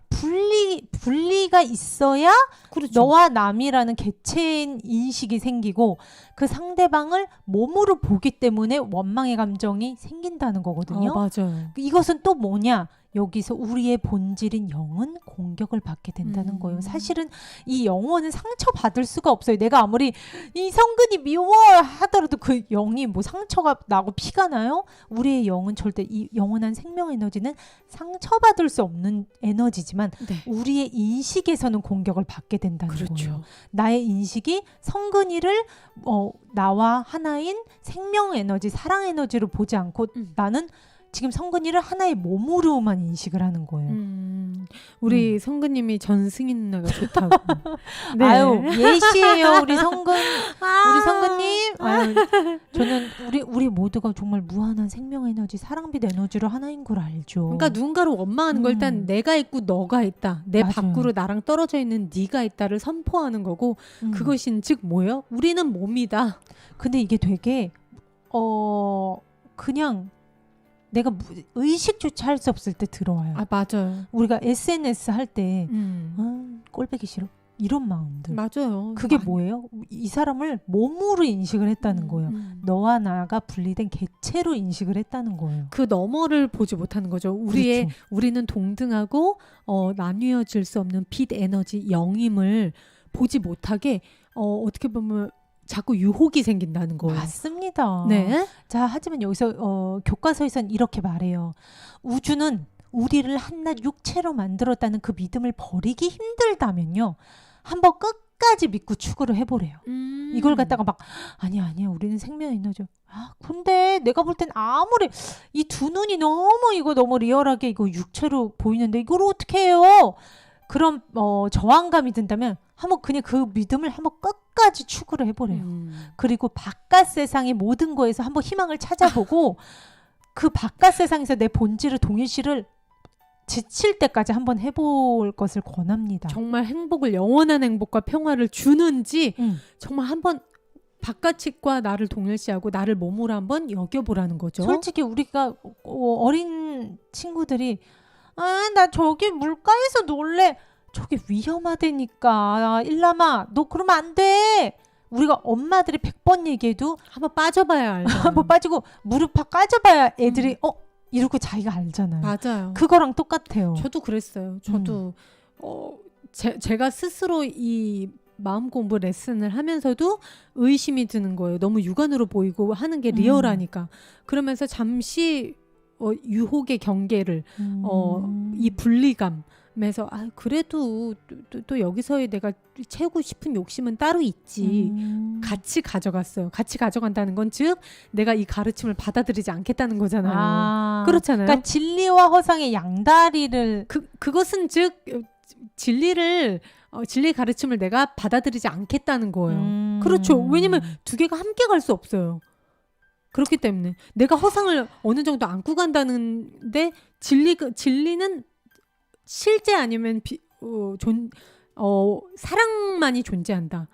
분리가 있어야 그렇죠. 너와 남이라는 개체인 인식이 생기고 그 상대방을 몸으로 보기 때문에 원망의 감정이 생긴다는 거거든요. 맞아요. 이것은 또 뭐냐? 여기서 우리의 본질인 영은 공격을 받게 된다는 거예요. 사실은 이 영혼은 상처받을 수가 없어요. 내가 아무리 이 성근이 미워 하더라도 그 영이 뭐 상처가 나고 피가 나요? 우리의 영은 절대 이 영원한 생명 에너지는 상처받을 수 없는 에너지지만 네. 우리의 인식에서는 공격을 받게 된다는 그렇죠. 거예요. 나의 인식이 성근이를 나와 하나인 생명 에너지, 사랑 에너지로 보지 않고 나는 지금 성근이를 하나의 몸으로만 인식을 하는 거예요. 우리 성근님이 전승희 누나가 좋다고. 네. 아유, 예시예요, 우리 성근. 우리 성근님. 아유, 저는 우리 모두가 정말 무한한 생명 에너지, 사랑빛 에너지로 하나인 걸 알죠. 그러니까 누군가를 원망하는 걸 일단 내가 있고 너가 있다. 내 맞아요. 밖으로 나랑 떨어져 있는 네가 있다를 선포하는 거고 그것인 즉 뭐예요? 우리는 몸이다. 근데 이게 되게 그냥 내가 의식조차 할 수 없을 때 들어와요. 맞아요. 우리가 SNS 할 때 꼴보기 싫어. 이런 마음들. 맞아요. 그게 뭐예요? 이 사람을 몸으로 인식을 했다는 거예요. 너와 나가 분리된 객체로 인식을 했다는 거예요. 그 너머를 보지 못하는 거죠. 그렇죠. 우리는 동등하고 나뉘어질 수 없는 빛 에너지 영임을 보지 못하게 어떻게 보면 자꾸 유혹이 생긴다는 거예요. 맞습니다. 네. 자, 하지만 여기서 교과서에선 이렇게 말해요. 우주는 우리를 한낱 육체로 만들었다는 그 믿음을 버리기 힘들다면요. 한번 끝까지 믿고 추구를 해보래요. 이걸 갖다가 막 아니야 우리는 생명 에너지. 근데 내가 볼 땐 아무리 이 두 눈이 너무 리얼하게 이거 육체로 보이는데 이걸 어떻게 해요? 그런 저항감이 든다면 한번 그냥 그 믿음을 한번 끝까지 추구를 해보래요. 그리고 바깥 세상의 모든 거에서 한번 희망을 찾아보고 그 바깥 세상에서 내 본질을 동일시를 지칠 때까지 한번 해볼 것을 권합니다. 정말 영원한 행복과 평화를 주는지 정말 한번 바깥과 나를 동일시하고 나를 몸으로 한번 여겨보라는 거죠. 솔직히 우리가 어린 친구들이 나 저기 물가에서 놀래. 저기 위험하다니까. 일남아 너 그러면 안 돼. 우리가 엄마들이 100번 얘기해도 한번 빠져봐야 알죠. 한번 빠지고 무릎 팍 까져봐야 애들이 이러고 자기가 알잖아요. 맞아요. 그거랑 똑같아요. 저도 그랬어요. 저도 제가 스스로 이 마음 공부 레슨을 하면서도 의심이 드는 거예요. 너무 육안으로 보이고 하는 게 리얼하니까. 그러면서 잠시 유혹의 경계를 이 분리감에서 그래도 또 여기서의 내가 채우고 싶은 욕심은 따로 있지. 같이 가져갔어요. 같이 가져간다는 건 즉 내가 이 가르침을 받아들이지 않겠다는 거잖아요. 그렇잖아요. 그러니까 진리와 허상의 양다리를 그것은 즉 진리의 가르침을 내가 받아들이지 않겠다는 거예요. 그렇죠. 왜냐면 두 개가 함께 갈 수 없어요. 그렇기 때문에 내가 허상을 어느 정도 안고 간다는데 진리는 실제 아니면 사랑만이 존재한다.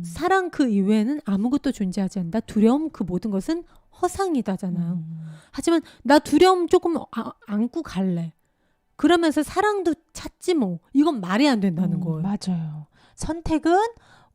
사랑 그 이외에는 아무것도 존재하지 않는다. 두려움 그 모든 것은 허상이다잖아요. 하지만 나 두려움 조금 안고 갈래. 그러면서 사랑도 찾지 뭐. 이건 말이 안 된다는 거예요. 맞아요. 선택은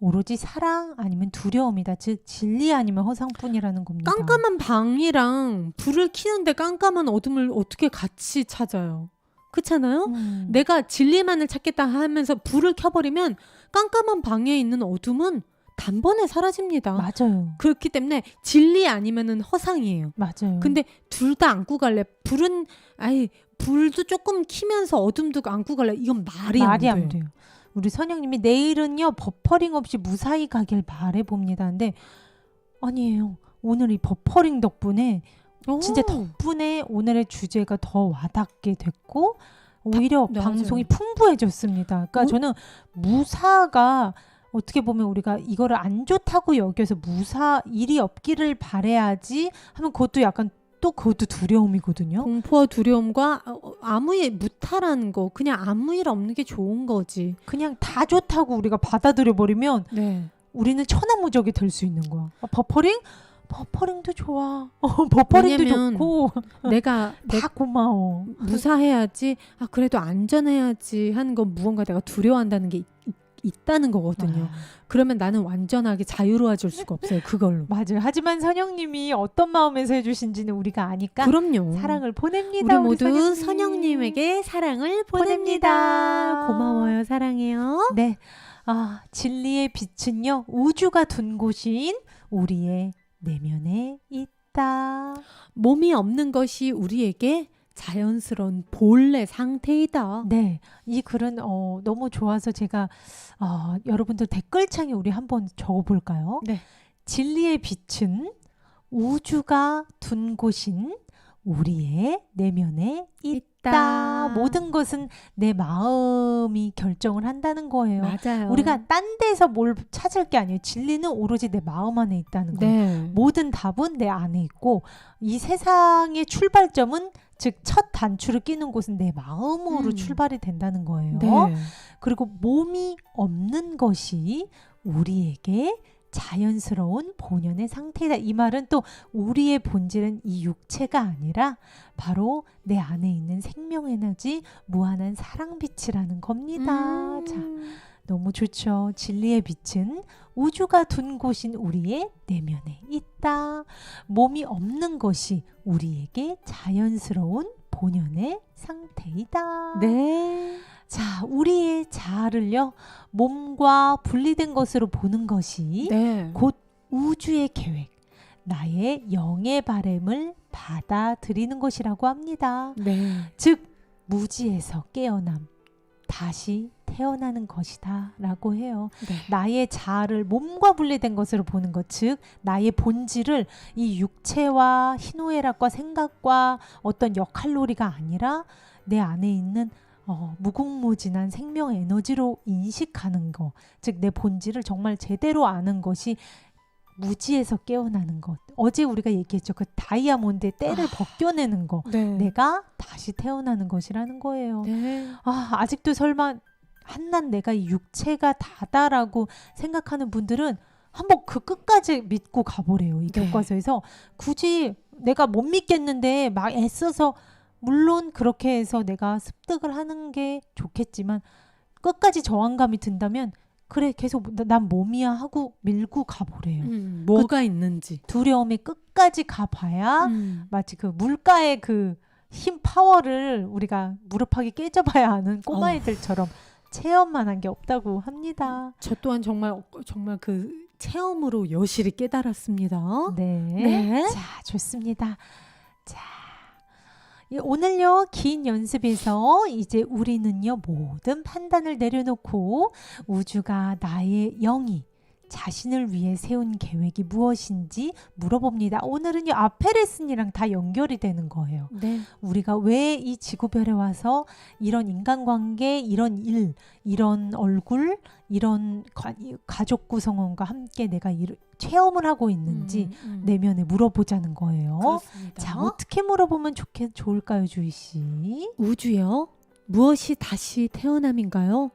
오로지 사랑 아니면 두려움이다. 즉 진리 아니면 허상뿐이라는 겁니다. 깜깜한 방이랑 불을 켜는데 깜깜한 어둠을 어떻게 같이 찾아요? 그렇잖아요? 내가 진리만을 찾겠다 하면서 불을 켜버리면 깜깜한 방에 있는 어둠은 단번에 사라집니다. 맞아요. 그렇기 때문에 진리 아니면은 허상이에요. 맞아요. 근데 둘 다 안고 갈래. 불도 조금 키면서 어둠도 안고 갈래. 이건 말이 안 돼요. 우리 선영님이 내일은요 버퍼링 없이 무사히 가길 바라봅니다. 근데 아니에요. 오늘 이 버퍼링 덕분에 진짜 덕분에 오늘의 주제가 더 와닿게 됐고 오히려 방송이 풍부해졌습니다. 그러니까 저는 무사가 어떻게 보면 우리가 이거를 안 좋다고 여겨서 무사 일이 없기를 바라야지 하면 그것도 약간 또 그것도 두려움이거든요. 공포와 두려움과 아무 일 무탈한 거 그냥 아무 일 없는 게 좋은 거지. 그냥 다 좋다고 우리가 받아들여 버리면 우리는 천하무적이 될 수 있는 거야. 버퍼링도 좋아. 버퍼링도 좋고 내가 다 고마워. 무사해야지. 그래도 안전해야지 하는 건 무언가 내가 두려워한다는 게 있다는 거거든요. 그러면 나는 완전하게 자유로워질 수가 없어요. 그걸로. 맞아요. 하지만 선영님이 어떤 마음에서 해주신지는 우리가 아니까 그럼요. 사랑을 보냅니다. 우리 모두 선영님에게 사랑을 보냅니다. 고마워요. 사랑해요. 네. 진리의 빛은요. 우주가 둔 곳인 우리의 내면에 있다. 몸이 없는 것이 우리에게 자연스러운 본래 상태이다. 네, 이 글은 너무 좋아서 제가 여러분들 댓글창에 우리 한번 적어볼까요? 네. 진리의 빛은 우주가 둔 곳인 우리의 내면에 있다. 모든 것은 내 마음이 결정을 한다는 거예요. 맞아요. 우리가 딴 데서 뭘 찾을 게 아니에요. 진리는 오로지 내 마음 안에 있다는 거예요. 모든 답은 내 안에 있고 이 세상의 출발점은 즉 첫 단추를 끼는 곳은 내 마음으로 출발이 된다는 거예요. 그리고 몸이 없는 것이 우리에게 자연스러운 본연의 상태이다. 이 말은 또 우리의 본질은 이 육체가 아니라 바로 내 안에 있는 생명 에너지 무한한 사랑빛이라는 겁니다. 자, 너무 좋죠. 진리의 빛은 우주가 둔 곳인 우리의 내면에 있다. 몸이 없는 것이 우리에게 자연스러운 본연의 상태이다. 네. 자, 우리의 자아를요, 몸과 분리된 것으로 보는 것이 네. 곧 우주의 계획, 나의 영의 바램을 받아들이는 것이라고 합니다. 네. 즉, 무지에서 깨어남, 다시 태어나는 것이다 라고 해요. 네. 나의 자아를 몸과 분리된 것으로 보는 것, 즉 나의 본질을 이 육체와 희노애락과 생각과 어떤 역할놀이가 아니라 내 안에 있는 무궁무진한 생명 에너지로 인식하는 것, 즉 내 본질을 정말 제대로 아는 것이 무지에서 깨어나는 것. 어제 우리가 얘기했죠. 그 다이아몬드의 때를 벗겨내는 것. 네. 내가 다시 태어나는 것이라는 거예요. 네. 아직도 설마 한낱 내가 이 육체가 다다라고 생각하는 분들은 한번 그 끝까지 믿고 가보래요. 이 네. 교과서에서. 굳이 내가 못 믿겠는데 막 애써서, 물론 그렇게 해서 내가 습득을 하는 게 좋겠지만 끝까지 저항감이 든다면 그래, 계속 난 몸이야 하고 밀고 가보래요. 뭐가 있는지. 두려움이 끝까지 가봐야 마치 그 물가의 그 힘, 파워를 우리가 무릎팍이 깨져봐야 하는 꼬마애들처럼 체험만 한 게 없다고 합니다. 저 또한 정말 그 체험으로 여실히 깨달았습니다. 네. 네. 자, 좋습니다. 자, 오늘요 긴 연습에서 이제 우리는요 모든 판단을 내려놓고 우주가 나의 영이 자신을 위해 세운 계획이 무엇인지 물어봅니다. 오늘은요 앞에 레슨이랑 다 연결이 되는 거예요. 네. 우리가 왜 이 지구별에 와서 이런 인간관계, 이런 일, 이런 얼굴, 이런 가족 구성원과 함께 내가 체험을 하고 있는지 내면에 물어보자는 거예요. 그렇습니다. 자, 어떻게 물어보면 좋을까요, 주희 씨? 우주요? 무엇이 다시 태어남인가요?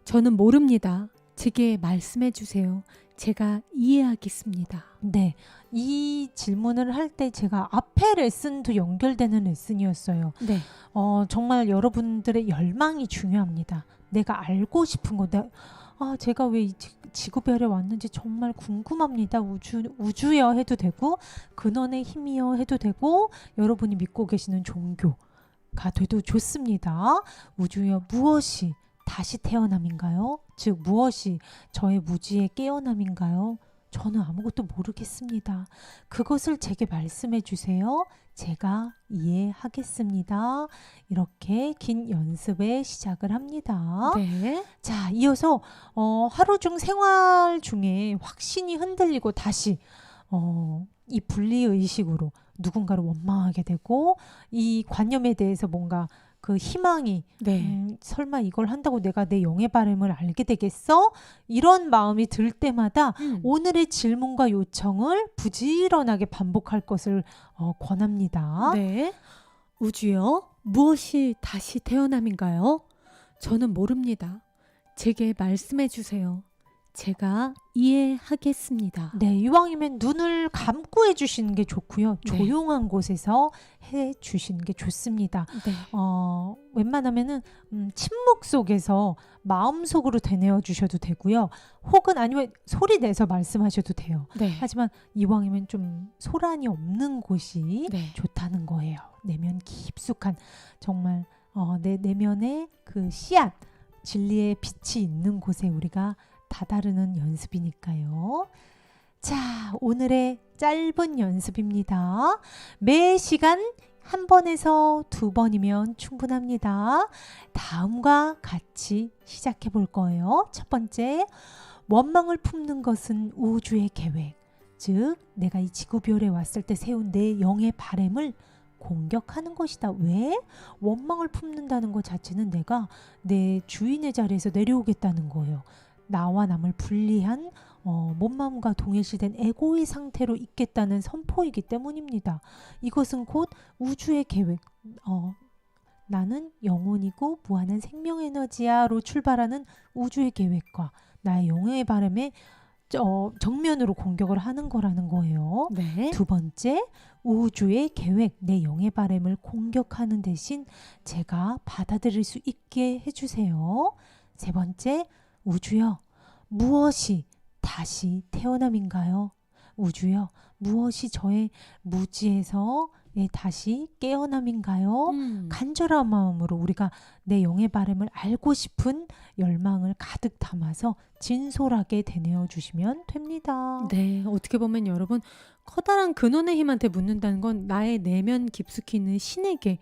저는 모릅니다. 제게 말씀해 주세요. 제가 이해하겠습니다. 네, 이 질문을 할 때 제가 앞에 레슨도 연결되는 레슨이었어요. 네. 정말 여러분들의 열망이 중요합니다. 내가 알고 싶은 거, 제가 왜 이 지구별에 왔는지 정말 궁금합니다. 우주여 해도 되고, 근원의 힘이여 해도 되고, 여러분이 믿고 계시는 종교가 돼도 좋습니다. 우주여, 무엇이 다시 태어남인가요? 즉 무엇이 저의 무지의 깨어남인가요? 저는 아무것도 모르겠습니다. 그것을 제게 말씀해 주세요. 제가 이해하겠습니다. 이렇게 긴 연습의 시작을 합니다. 네. 자, 이어서 하루 중 생활 중에 확신이 흔들리고 다시 이 분리의식으로 누군가를 원망하게 되고 이 관념에 대해서 뭔가 그 희망이 설마 이걸 한다고 내가 내 영의 바램을 알게 되겠어? 이런 마음이 들 때마다 오늘의 질문과 요청을 부지런하게 반복할 것을 권합니다. 네. 우주요? 무엇이 다시 태어남인가요? 저는 모릅니다. 제게 말씀해 주세요. 제가 이해하겠습니다. 네, 이왕이면 눈을 감고 해주시는 게 좋고요. 조용한 곳에서 해주시는 게 좋습니다. 네. 웬만하면은 침묵 속에서 마음속으로 되뇌어 주셔도 되고요. 혹은 아니면 소리 내서 말씀하셔도 돼요. 네. 하지만 이왕이면 좀 소란이 없는 곳이 좋다는 거예요. 내면 깊숙한 정말 내 내면의 그 씨앗, 진리의 빛이 있는 곳에 우리가 다다르는 연습이니까요. 자, 오늘의 짧은 연습입니다. 매 시간 한 번에서 2번이면 충분합니다. 다음과 같이 시작해 볼 거예요. 첫 번째, 원망을 품는 것은 우주의 계획, 즉 내가 이 지구별에 왔을 때 세운 내 영의 바램을 공격하는 것이다. 왜? 원망을 품는다는 것 자체는 내가 내 주인의 자리에서 내려오겠다는 거예요. 나와 남을 분리한 몸마음과 동일시된 에고의 상태로 있겠다는 선포이기 때문입니다. 이것은 곧 우주의 계획, 나는 영혼이고 무한한 생명 에너지야로 출발하는 우주의 계획과 나의 영혼의 바람에 정면으로 공격을 하는 거라는 거예요. 네. 두 번째, 우주의 계획, 내 영의 바람을 공격하는 대신 제가 받아들일 수 있게 해주세요. 세 번째, 우주여, 무엇이 다시 태어남인가요? 우주여, 무엇이 저의 무지에서 다시 깨어남인가요? 간절한 마음으로 우리가 내 영의 바람을 알고 싶은 열망을 가득 담아서 진솔하게 되뇌어 주시면 됩니다. 네, 어떻게 보면 여러분 커다란 근원의 힘한테 묻는다는 건 나의 내면 깊숙이 있는 신에게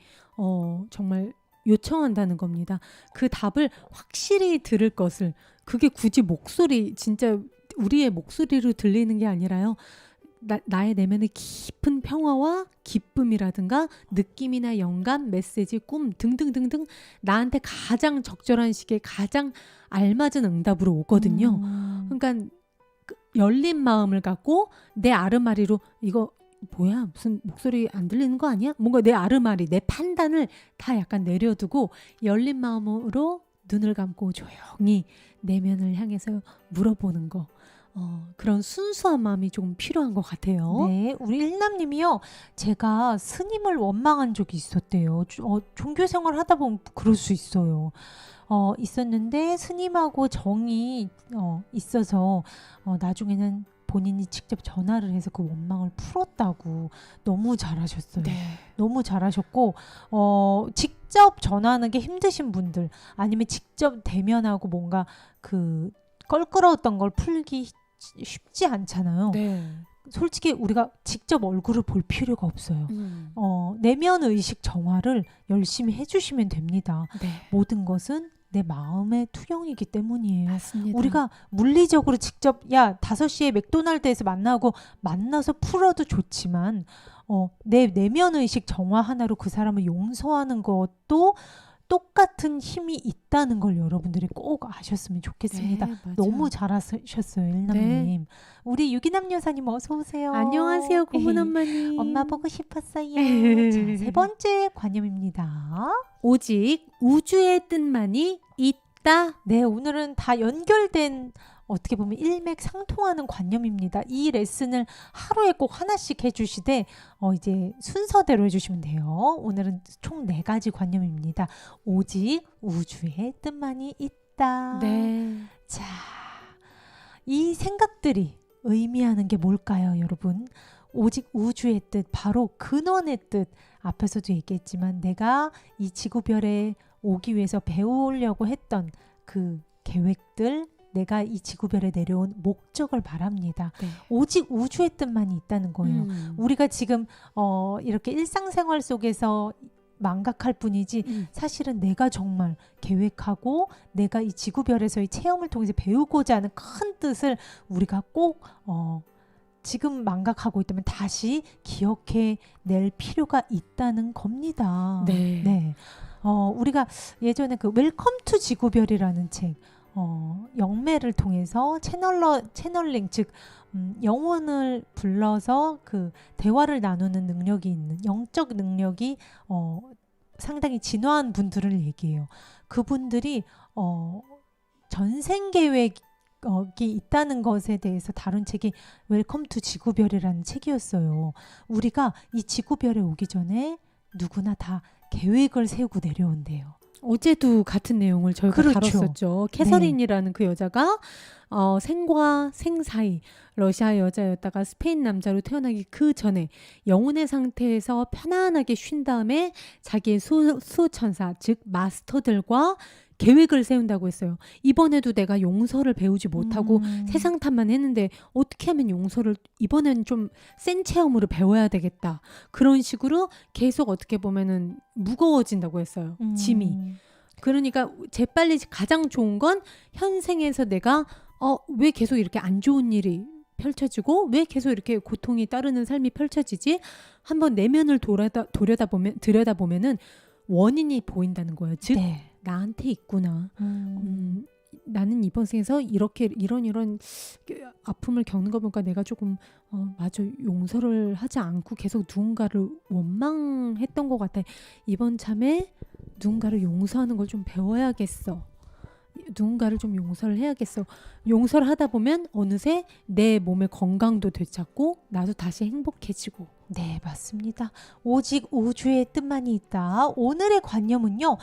정말 요청한다는 겁니다. 그 답을 확실히 들을 것을, 그게 굳이 목소리, 진짜 우리의 목소리로 들리는 게 아니라요. 나의 내면의 깊은 평화와 기쁨이라든가 느낌이나 영감, 메시지, 꿈 등등등등 나한테 가장 적절한 시기에 가장 알맞은 응답으로 오거든요. 그러니까 열린 마음을 갖고 내 아르마리로 이거 뭐야 무슨 목소리 안 들리는 거 아니야? 뭔가 내 아르마리, 내 판단을 다 약간 내려두고 열린 마음으로 눈을 감고 조용히 내면을 향해서 물어보는 거. 그런 순수한 마음이 조금 필요한 것 같아요. 네, 우리 일남님이요. 제가 스님을 원망한 적이 있었대요. 종교 생활 하다 보면 그럴 수 있어요. 있었는데 스님하고 정이 있어서 나중에는 본인이 직접 전화를 해서 그 원망을 풀었다고. 너무 잘하셨어요. 네. 너무 잘하셨고 직접 전화하는 게 힘드신 분들, 아니면 직접 대면하고 뭔가 그 껄끄러웠던 걸 풀기 쉽지 않잖아요. 네. 솔직히 우리가 직접 얼굴을 볼 필요가 없어요. 내면 의식 정화를 열심히 해주시면 됩니다. 네. 모든 것은 내 마음의 투영이기 때문이에요. 맞습니다. 우리가 물리적으로 직접 5시에 맥도날드에서 만나서 풀어도 좋지만 내 내면 의식 정화 하나로 그 사람을 용서하는 것도 똑같은 힘이 있다는 걸 여러분들이 꼭 아셨으면 좋겠습니다. 네, 맞아요. 너무 잘하셨어요, 일남님. 네. 우리 유기남 여사님 어서 오세요. 안녕하세요, 고문 엄마님. 엄마 보고 싶었어요. 자, 3번째 관념입니다. 오직 우주의 뜻만이 있다. 네, 오늘은 다 연결된, 어떻게 보면 일맥상통하는 관념입니다. 이 레슨을 하루에 꼭 하나씩 해주시되 이제 순서대로 해주시면 돼요. 오늘은 총 4가지 관념입니다. 오직 우주의 뜻만이 있다. 네. 자, 이 생각들이 의미하는 게 뭘까요, 여러분? 오직 우주의 뜻, 바로 근원의 뜻. 앞에서도 얘기했지만 내가 이 지구별에 오기 위해서 배우려고 했던 그 계획들, 내가 이 지구별에 내려온 목적을 말합니다. 네. 오직 우주의 뜻만이 있다는 거예요. 우리가 지금 이렇게 일상생활 속에서 망각할 뿐이지 사실은 내가 정말 계획하고 내가 이 지구별에서의 체험을 통해서 배우고자 하는 큰 뜻을 우리가 꼭 지금 망각하고 있다면 다시 기억해 낼 필요가 있다는 겁니다. 네. 네. 우리가 예전에 그 웰컴 투 지구별이라는 책, 영매를 통해서 채널링, 즉 영혼을 불러서 그 대화를 나누는 능력이 있는, 영적 능력이 상당히 진화한 분들을 얘기해요. 그분들이 전생 계획이 있다는 것에 대해서 다룬 책이 웰컴 투 지구별이라는 책이었어요. 우리가 이 지구별에 오기 전에 누구나 다 계획을 세우고 내려온대요. 어제도 같은 내용을 저희가 그렇죠. 다뤘었죠. 캐서린이라는 그 여자가 생과 생 사이 러시아 여자였다가 스페인 남자로 태어나기 그 전에 영혼의 상태에서 편안하게 쉰 다음에 자기의 수호천사 즉 마스터들과 계획을 세운다고 했어요. 이번에도 내가 용서를 배우지 못하고 세상 탓만 했는데 어떻게 하면 용서를 이번엔 좀 센 체험으로 배워야 되겠다. 그런 식으로 계속 어떻게 보면은 무거워진다고 했어요. 짐이. 그러니까 재빨리 가장 좋은 건 현생에서 내가 왜 계속 이렇게 안 좋은 일이 펼쳐지고 왜 계속 이렇게 고통이 따르는 삶이 펼쳐지지? 한번 내면을 들여다보면은 원인이 보인다는 거예요. 즉 네. 나한테 있구나. 나는 이번 생에서 이렇게 이런 아픔을 겪는 거 보니까 내가 조금 맞아 용서를 하지 않고 계속 누군가를 원망했던 것 같아. 이번 참에 누군가를 용서하는 걸 좀 배워야겠어. 누군가를 좀 용서를 해야겠어. 용서를 하다 보면 어느새 내 몸의 건강도 되찾고 나도 다시 행복해지고 네, 맞습니다. 오직 우주의 뜻만이 있다. 오늘의 관념은요,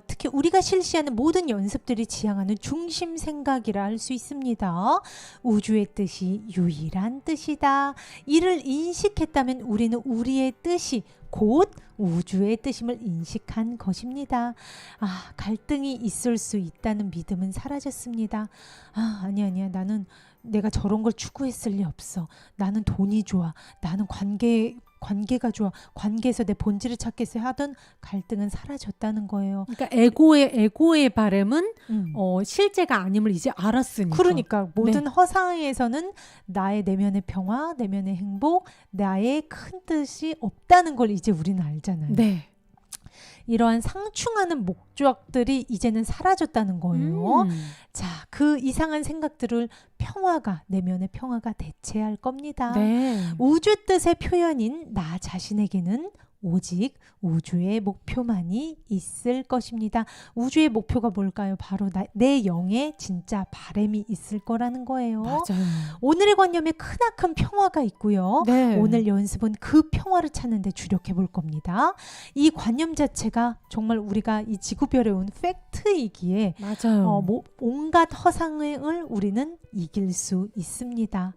특히 우리가 실시하는 모든 연습들이 지향하는 중심 생각이라 할 수 있습니다. 우주의 뜻이 유일한 뜻이다. 이를 인식했다면 우리는 우리의 뜻이 곧 우주의 뜻임을 인식한 것입니다. 갈등이 있을 수 있다는 믿음은 사라졌습니다. 아니야. 나는 내가 저런 걸 추구했을 리 없어. 나는 돈이 좋아. 나는 관계가 좋아. 관계에서 내 본질을 찾겠어 하던 갈등은 사라졌다는 거예요. 그러니까 에고의 바램은 실제가 아님을 이제 알았으니까. 그러니까 모든 허상에서는 나의 내면의 평화, 내면의 행복, 나의 큰 뜻이 없다는 걸 이제 우리는 알잖아요. 네. 이러한 상충하는 목적들이 이제는 사라졌다는 거예요. 자, 그 이상한 생각들을 내면의 평화가 대체할 겁니다. 네. 우주 뜻의 표현인 나 자신에게는 오직 우주의 목표만이 있을 것입니다. 우주의 목표가 뭘까요? 바로 내 영의 진짜 바램이 있을 거라는 거예요. 맞아요. 오늘의 관념에 크나큰 평화가 있고요. 네. 오늘 연습은 그 평화를 찾는 데 주력해 볼 겁니다. 이 관념 자체가 정말 우리가 이 지구별에 온 팩트이기에 맞아요. 온갖 허상을 우리는 이길 수 있습니다.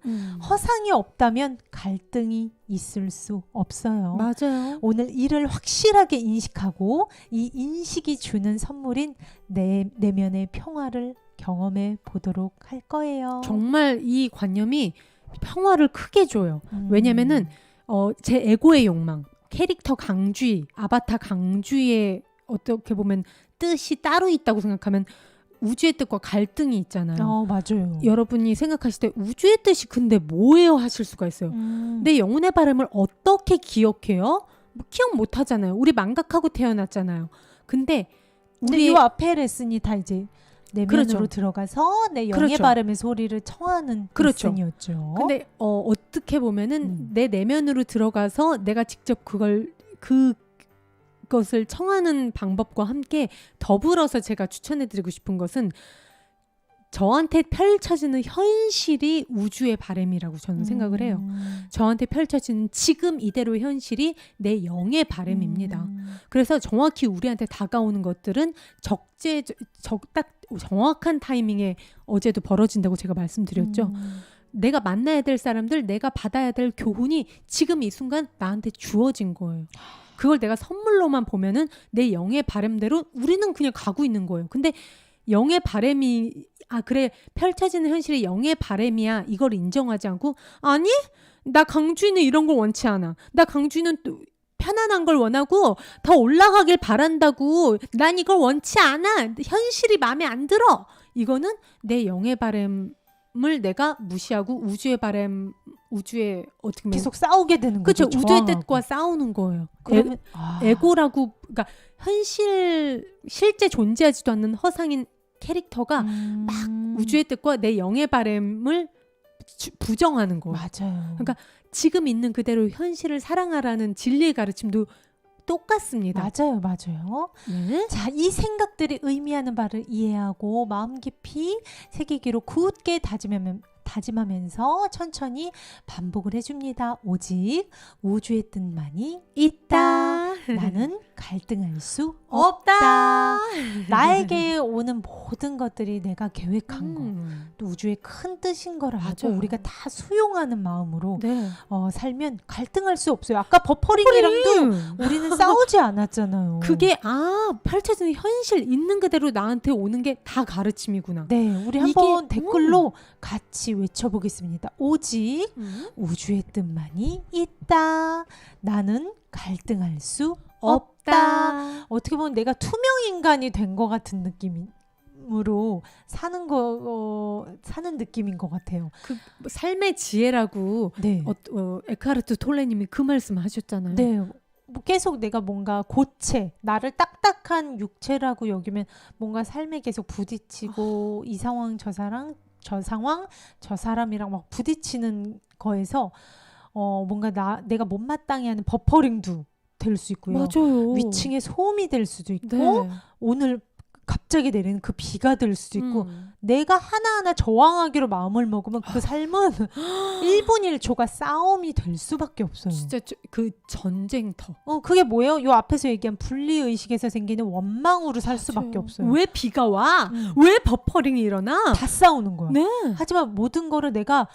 허상이 없다면 갈등이 있을 수 없어요. 맞아요. 오늘 이를 확실하게 인식하고 이 인식이 주는 선물인 내면의 평화를 경험해 보도록 할 거예요. 정말 이 관념이 평화를 크게 줘요. 왜냐면은 제 에고의 욕망, 캐릭터 강주의, 아바타 강주의의 어떻게 보면 뜻이 따로 있다고 생각하면 우주의 뜻과 갈등이 있잖아요. 맞아요. 여러분이 생각하실 때 우주의 뜻이 근데 뭐예요 하실 수가 있어요. 내 영혼의 바람을 어떻게 기억해요? 기억 못 하잖아요. 우리 망각하고 태어났잖아요. 근데 우리 이 앞에 레슨이 다 이제 내면으로 그렇죠. 들어가서 내 영의 그렇죠. 바람의 소리를 청하는 그렇죠. 레슨이었죠. 근데 어떻게 보면은 내 내면으로 들어가서 내가 직접 그것을 청하는 방법과 함께 더불어서 제가 추천해드리고 싶은 것은 저한테 펼쳐지는 현실이 우주의 바램이라고 저는 생각을 해요. 저한테 펼쳐지는 지금 이대로의 현실이 내 영의 바램입니다. 그래서 정확히 우리한테 다가오는 것들은 딱 정확한 타이밍에 어제도 벌어진다고 제가 말씀드렸죠. 내가 만나야 될 사람들, 내가 받아야 될 교훈이 지금 이 순간 나한테 주어진 거예요. 그걸 내가 선물로만 보면은 내 영의 바램대로 우리는 그냥 가고 있는 거예요. 근데 영의 바램이 그래 펼쳐지는 현실이 영의 바램이야 이걸 인정하지 않고 아니 나 강주인은 이런 걸 원치 않아. 나 강주인은 또 편안한 걸 원하고 더 올라가길 바란다고. 난 이걸 원치 않아. 현실이 마음에 안 들어. 이거는 내 영의 바램을 내가 무시하고 우주의 어떻게 보면 계속 싸우게 되는 거죠. 그렇죠. 우주의 뜻과 싸우는 거예요. 그러면 에고라고 그러니까 실제 존재하지도 않는 허상인 캐릭터가 막 우주의 뜻과 내 영의 바램을 부정하는 거예요. 맞아요. 그러니까 지금 있는 그대로 현실을 사랑하라는 진리의 가르침도 똑같습니다. 맞아요. 네. 자, 이 생각들이 의미하는 바를 이해하고 마음 깊이 새기기로 굳게 다짐하면서 천천히 반복을 해줍니다. 오직 우주의 뜻만이 있다. 나는 갈등할 수 없다. 나에게 오는 모든 것들이 내가 계획한 거, 또 우주의 큰 뜻인 걸 알고 맞아요. 우리가 다 수용하는 마음으로 네. 살면 갈등할 수 없어요. 아까 버퍼링이랑도 우리는 싸우지 않았잖아요. 그게 펼쳐지는 현실 있는 그대로 나한테 오는 게 다 가르침이구나. 네, 우리 한번 댓글로 같이 외쳐보겠습니다. 오직 우주의 뜻만이 있다. 나는 갈등할 수 없다. 어떻게 보면 내가 투명 인간이 된 것 같은 느낌으로 사는 느낌인 것 같아요. 그 삶의 지혜라고 네. 에크하르트 톨레님이 그 말씀하셨잖아요. 네. 계속 내가 뭔가 나를 딱딱한 육체라고 여기면 뭔가 삶에 계속 부딪히고 이 상황 저 사람이랑 막 부딪히는 거에서 뭔가 내가 못마땅해 하는 버퍼링도 될 수 있고요. 맞아요. 위층에 소음이 될 수도 있고 네. 오늘 갑자기 내리는 그 비가 될 수도 있고 내가 하나하나 저항하기로 마음을 먹으면 그 삶은 1분 1초가 싸움이 될 수밖에 없어요. 진짜 그 전쟁터. 그게 뭐예요? 요 앞에서 얘기한 분리의식에서 생기는 원망으로 살 수밖에 없어요. 왜 비가 와? 왜 버퍼링이 일어나? 다 싸우는 거야. 네. 하지만 모든 거를 내가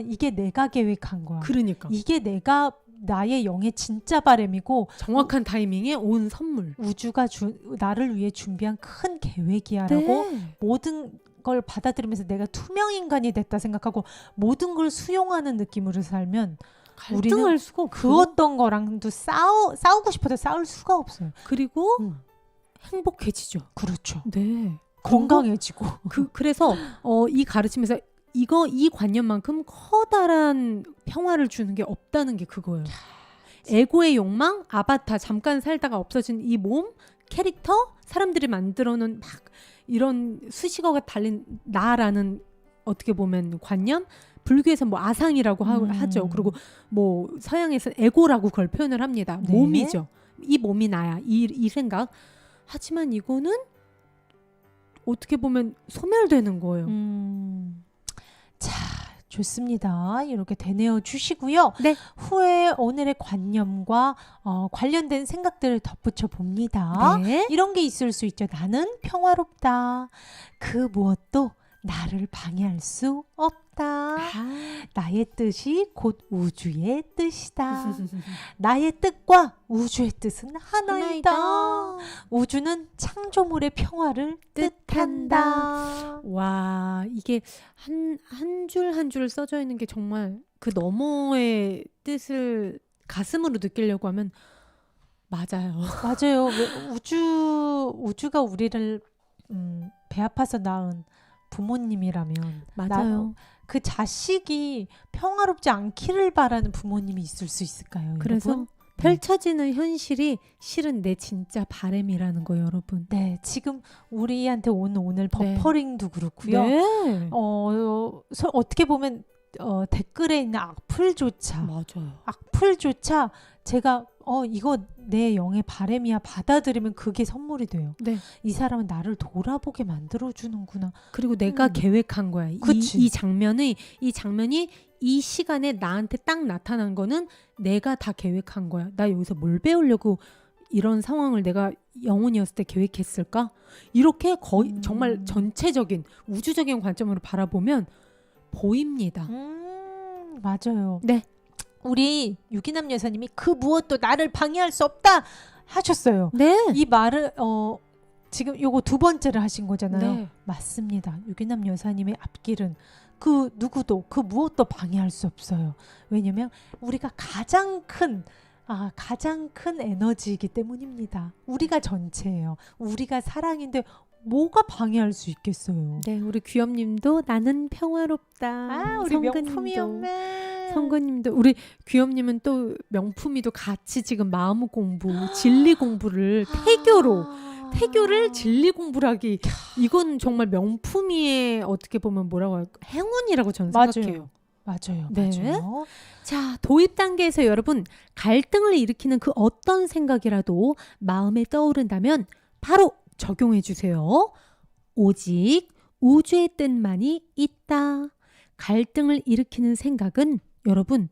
이게 내가 계획한 거야. 그러니까. 이게 내가 나의 영의 진짜 바람이고 정확한 타이밍에 온 선물. 우주가 나를 위해 준비한 큰 계획이야라고 네. 모든 걸 받아들이면서 내가 투명 인간이 됐다 생각하고 모든 걸 수용하는 느낌으로 살면 갈등할 수가 없고 그 어떤 거랑도 싸우고 싶어도 싸울 수가 없어요. 그리고 행복해지죠. 그렇죠. 네. 건강해지고. 그래서 이 가르침에서 이 관념만큼 커다란 평화를 주는 게 없다는 게 그거예요. 에고의 욕망, 아바타, 잠깐 살다가 없어진 이 몸, 캐릭터, 사람들이 만들어 놓은 막 이런 수식어가 달린 나라는 어떻게 보면 관념, 불교에서 뭐 아상이라고 하죠. 그리고 뭐 서양에서 에고라고 그걸 표현을 합니다. 네. 몸이죠. 이 몸이 나야. 이 생각. 하지만 이거는 어떻게 보면 소멸되는 거예요. 자, 좋습니다. 이렇게 되뇌어 주시고요. 네. 후에 오늘의 관념과 관련된 생각들을 덧붙여 봅니다. 네. 이런 게 있을 수 있죠. 나는 평화롭다. 그 무엇도 나를 방해할 수 없다. 나의 뜻이 곧 우주의 뜻이다. 나의 뜻과 우주의 뜻은 하나이다. 우주는 창조물의 평화를 뜻한다. 와, 이게 한 줄 한 줄 써져 있는 게 정말 그 너머의 뜻을 가슴으로 느끼려고 하면 맞아요. 맞아요. 우주가 우리를 배 아파서 낳은 부모님이라면 맞아요. 그 자식이 평화롭지 않기를 바라는 부모님이 있을 수 있을까요? 그래서 여러분? 펼쳐지는 현실이 실은 내 진짜 바람이라는 거예요, 여러분. 네, 지금 우리한테 오늘 버퍼링도 그렇고요. 네. 어떻게 보면 댓글에 있는 악플조차 맞아요. 악플조차 제가 이거 내 영의 바람이야 받아들이면 그게 선물이 돼요. 네. 이 사람은 나를 돌아보게 만들어주는구나. 그리고 내가 계획한 거야. 이 장면이 이 시간에 나한테 딱 나타난 거는 내가 다 계획한 거야. 나 여기서 뭘 배우려고 이런 상황을 내가 영혼이었을 때 계획했을까? 이렇게 거의 정말 전체적인 우주적인 관점으로 바라보면 보입니다. 맞아요. 네. 우리 유기남 여사님이 그 무엇도 나를 방해할 수 없다 하셨어요. 네. 이 말을 지금 요거 두 번째를 하신 거잖아요. 네. 맞습니다. 유기남 여사님의 앞길은 그 누구도 그 무엇도 방해할 수 없어요. 왜냐면 우리가 가장 큰 에너지이기 때문입니다. 우리가 전체예요. 우리가 사랑인데 뭐가 방해할 수 있겠어요. 네, 우리 귀염님도 나는 평화롭다. 우리 명품이었네. 성근님도 우리 귀염님은 또 명품이도 같이 지금 마음 공부, 진리 공부를 태교를 진리 공부를 하기 이건 정말 명품이의 어떻게 보면 뭐라고 할까 행운이라고 저는 생각해요. 맞아요. 네. 맞아요. 자, 도입 단계에서 여러분 갈등을 일으키는 그 어떤 생각이라도 마음에 떠오른다면 바로 적용해 주세요. 오직 우주의 뜻만이 있다. 갈등을 일으키는 생각은 여러분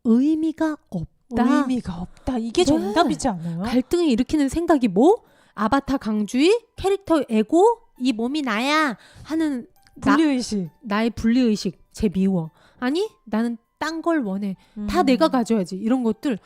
의미가 없다. 의미가 없다. 이게 정답이지 않아요? 갈등을 일으키는 생각이 뭐? 아바타 강주의, 캐릭터 에고, 이 몸이 나야 하는 분리의식. 나의 분리의식, 제 미워. 아니 나는 딴 걸 원해. 다 내가 가져야지. 이런 것들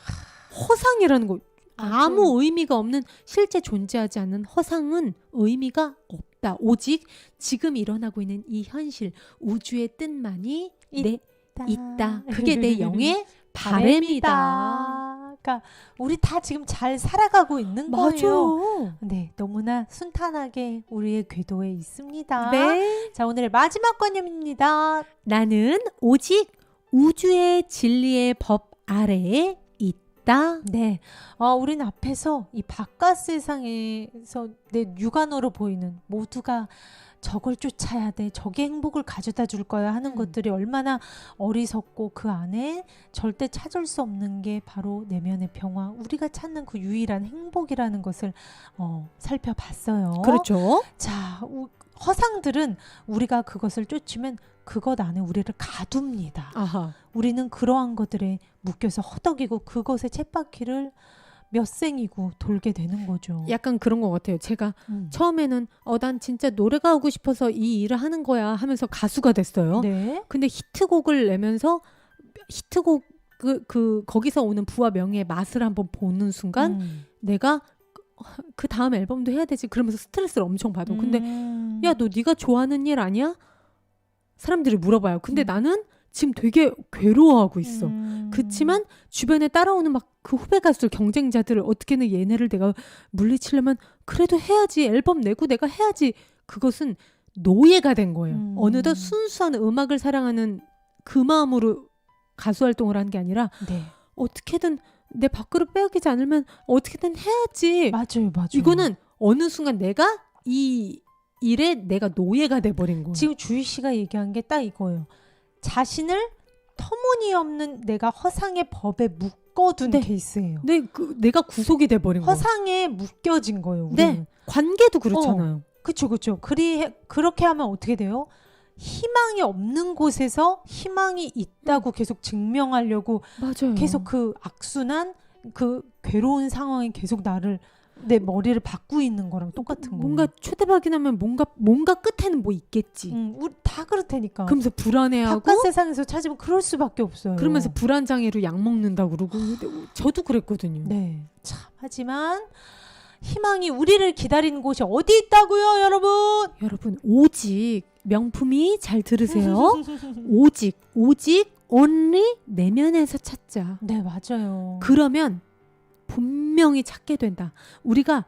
허상이라는 거. 아무 의미가 없는 실제 존재하지 않는 허상은 의미가 없다. 오직 지금 일어나고 있는 이 현실 우주의 뜻만이 있다. 그게 내 영의 바람이다. 그러니까 우리 다 지금 잘 살아가고 있는 거예요. 맞아요. 네, 너무나 순탄하게 우리의 궤도에 있습니다. 네. 자, 오늘의 마지막 관념입니다. 나는 오직 우주의 진리의 법 아래에 있다. 있다. 네, 우리는 앞에서 이 바깥 세상에서 내 육안으로 보이는 모두가 저걸 쫓아야 돼, 저게 행복을 가져다 줄 거야 하는 것들이 얼마나 어리석고 그 안에 절대 찾을 수 없는 게 바로 내면의 평화, 우리가 찾는 그 유일한 행복이라는 것을 살펴봤어요. 그렇죠. 자, 허상들은 우리가 그것을 쫓으면 그것 안에 우리를 가둡니다. 아하. 우리는 그러한 것들에 묶여서 허덕이고 그것의 쳇바퀴를 몇 생이고 돌게 되는 거죠. 약간 그런 것 같아요. 제가 처음에는 난 진짜 노래가 하고 싶어서 이 일을 하는 거야 하면서 가수가 됐어요. 네. 근데 히트곡을 내면서 히트곡 거기서 오는 부와 명예의 맛을 한번 보는 순간 내가 그 다음 앨범도 해야 되지 그러면서 스트레스를 엄청 받아. 근데 야, 너 네가 좋아하는 일 아니야? 사람들이 물어봐요. 근데 나는 지금 되게 괴로워하고 있어. 그렇지만 주변에 따라오는 막 그 후배 가수 경쟁자들을 어떻게든 얘네를 내가 물리치려면 그래도 해야지. 앨범 내고 내가 해야지. 그것은 노예가 된 거예요. 어느덧 순수한 음악을 사랑하는 그 마음으로 가수 활동을 한 게 아니라 네. 어떻게든 내 밥그릇 빼앗기지 않으면 어떻게든 해야지. 맞아요. 이거는 어느 순간 내가 이 일에 내가 노예가 돼버린 거예요. 지금 주희 씨가 얘기한 게 딱 이거예요. 자신을 터무니없는 내가 허상의 법에 묶어둔 케이스예요. 내가 구속이 돼버린 거예요. 허상에 묶여진 거예요. 우리는. 네. 관계도 그렇잖아요. 그렇죠. 그렇게 하면 어떻게 돼요? 희망이 없는 곳에서 희망이 있다고 계속 증명하려고 맞아요. 계속 그 악순환, 그 괴로운 상황이 계속 내 머리를 바꾸고 있는 거랑 똑같은 거예요. 뭔가 초대박이 나면 뭔가 끝에는 뭐 있겠지. 우리 다 그렇다니까. 그러면서 불안해하고 바깥 세상에서 찾으면 그럴 수밖에 없어요. 그러면서 불안장애로 약 먹는다고 그러고 저도 그랬거든요. 네. 참, 하지만 희망이 우리를 기다리는 곳이 어디 있다고요, 여러분? 여러분, 오직 명품이 잘 들으세요. 오직 only 내면에서 찾자. 네, 맞아요. 그러면 분명히 찾게 된다. 우리가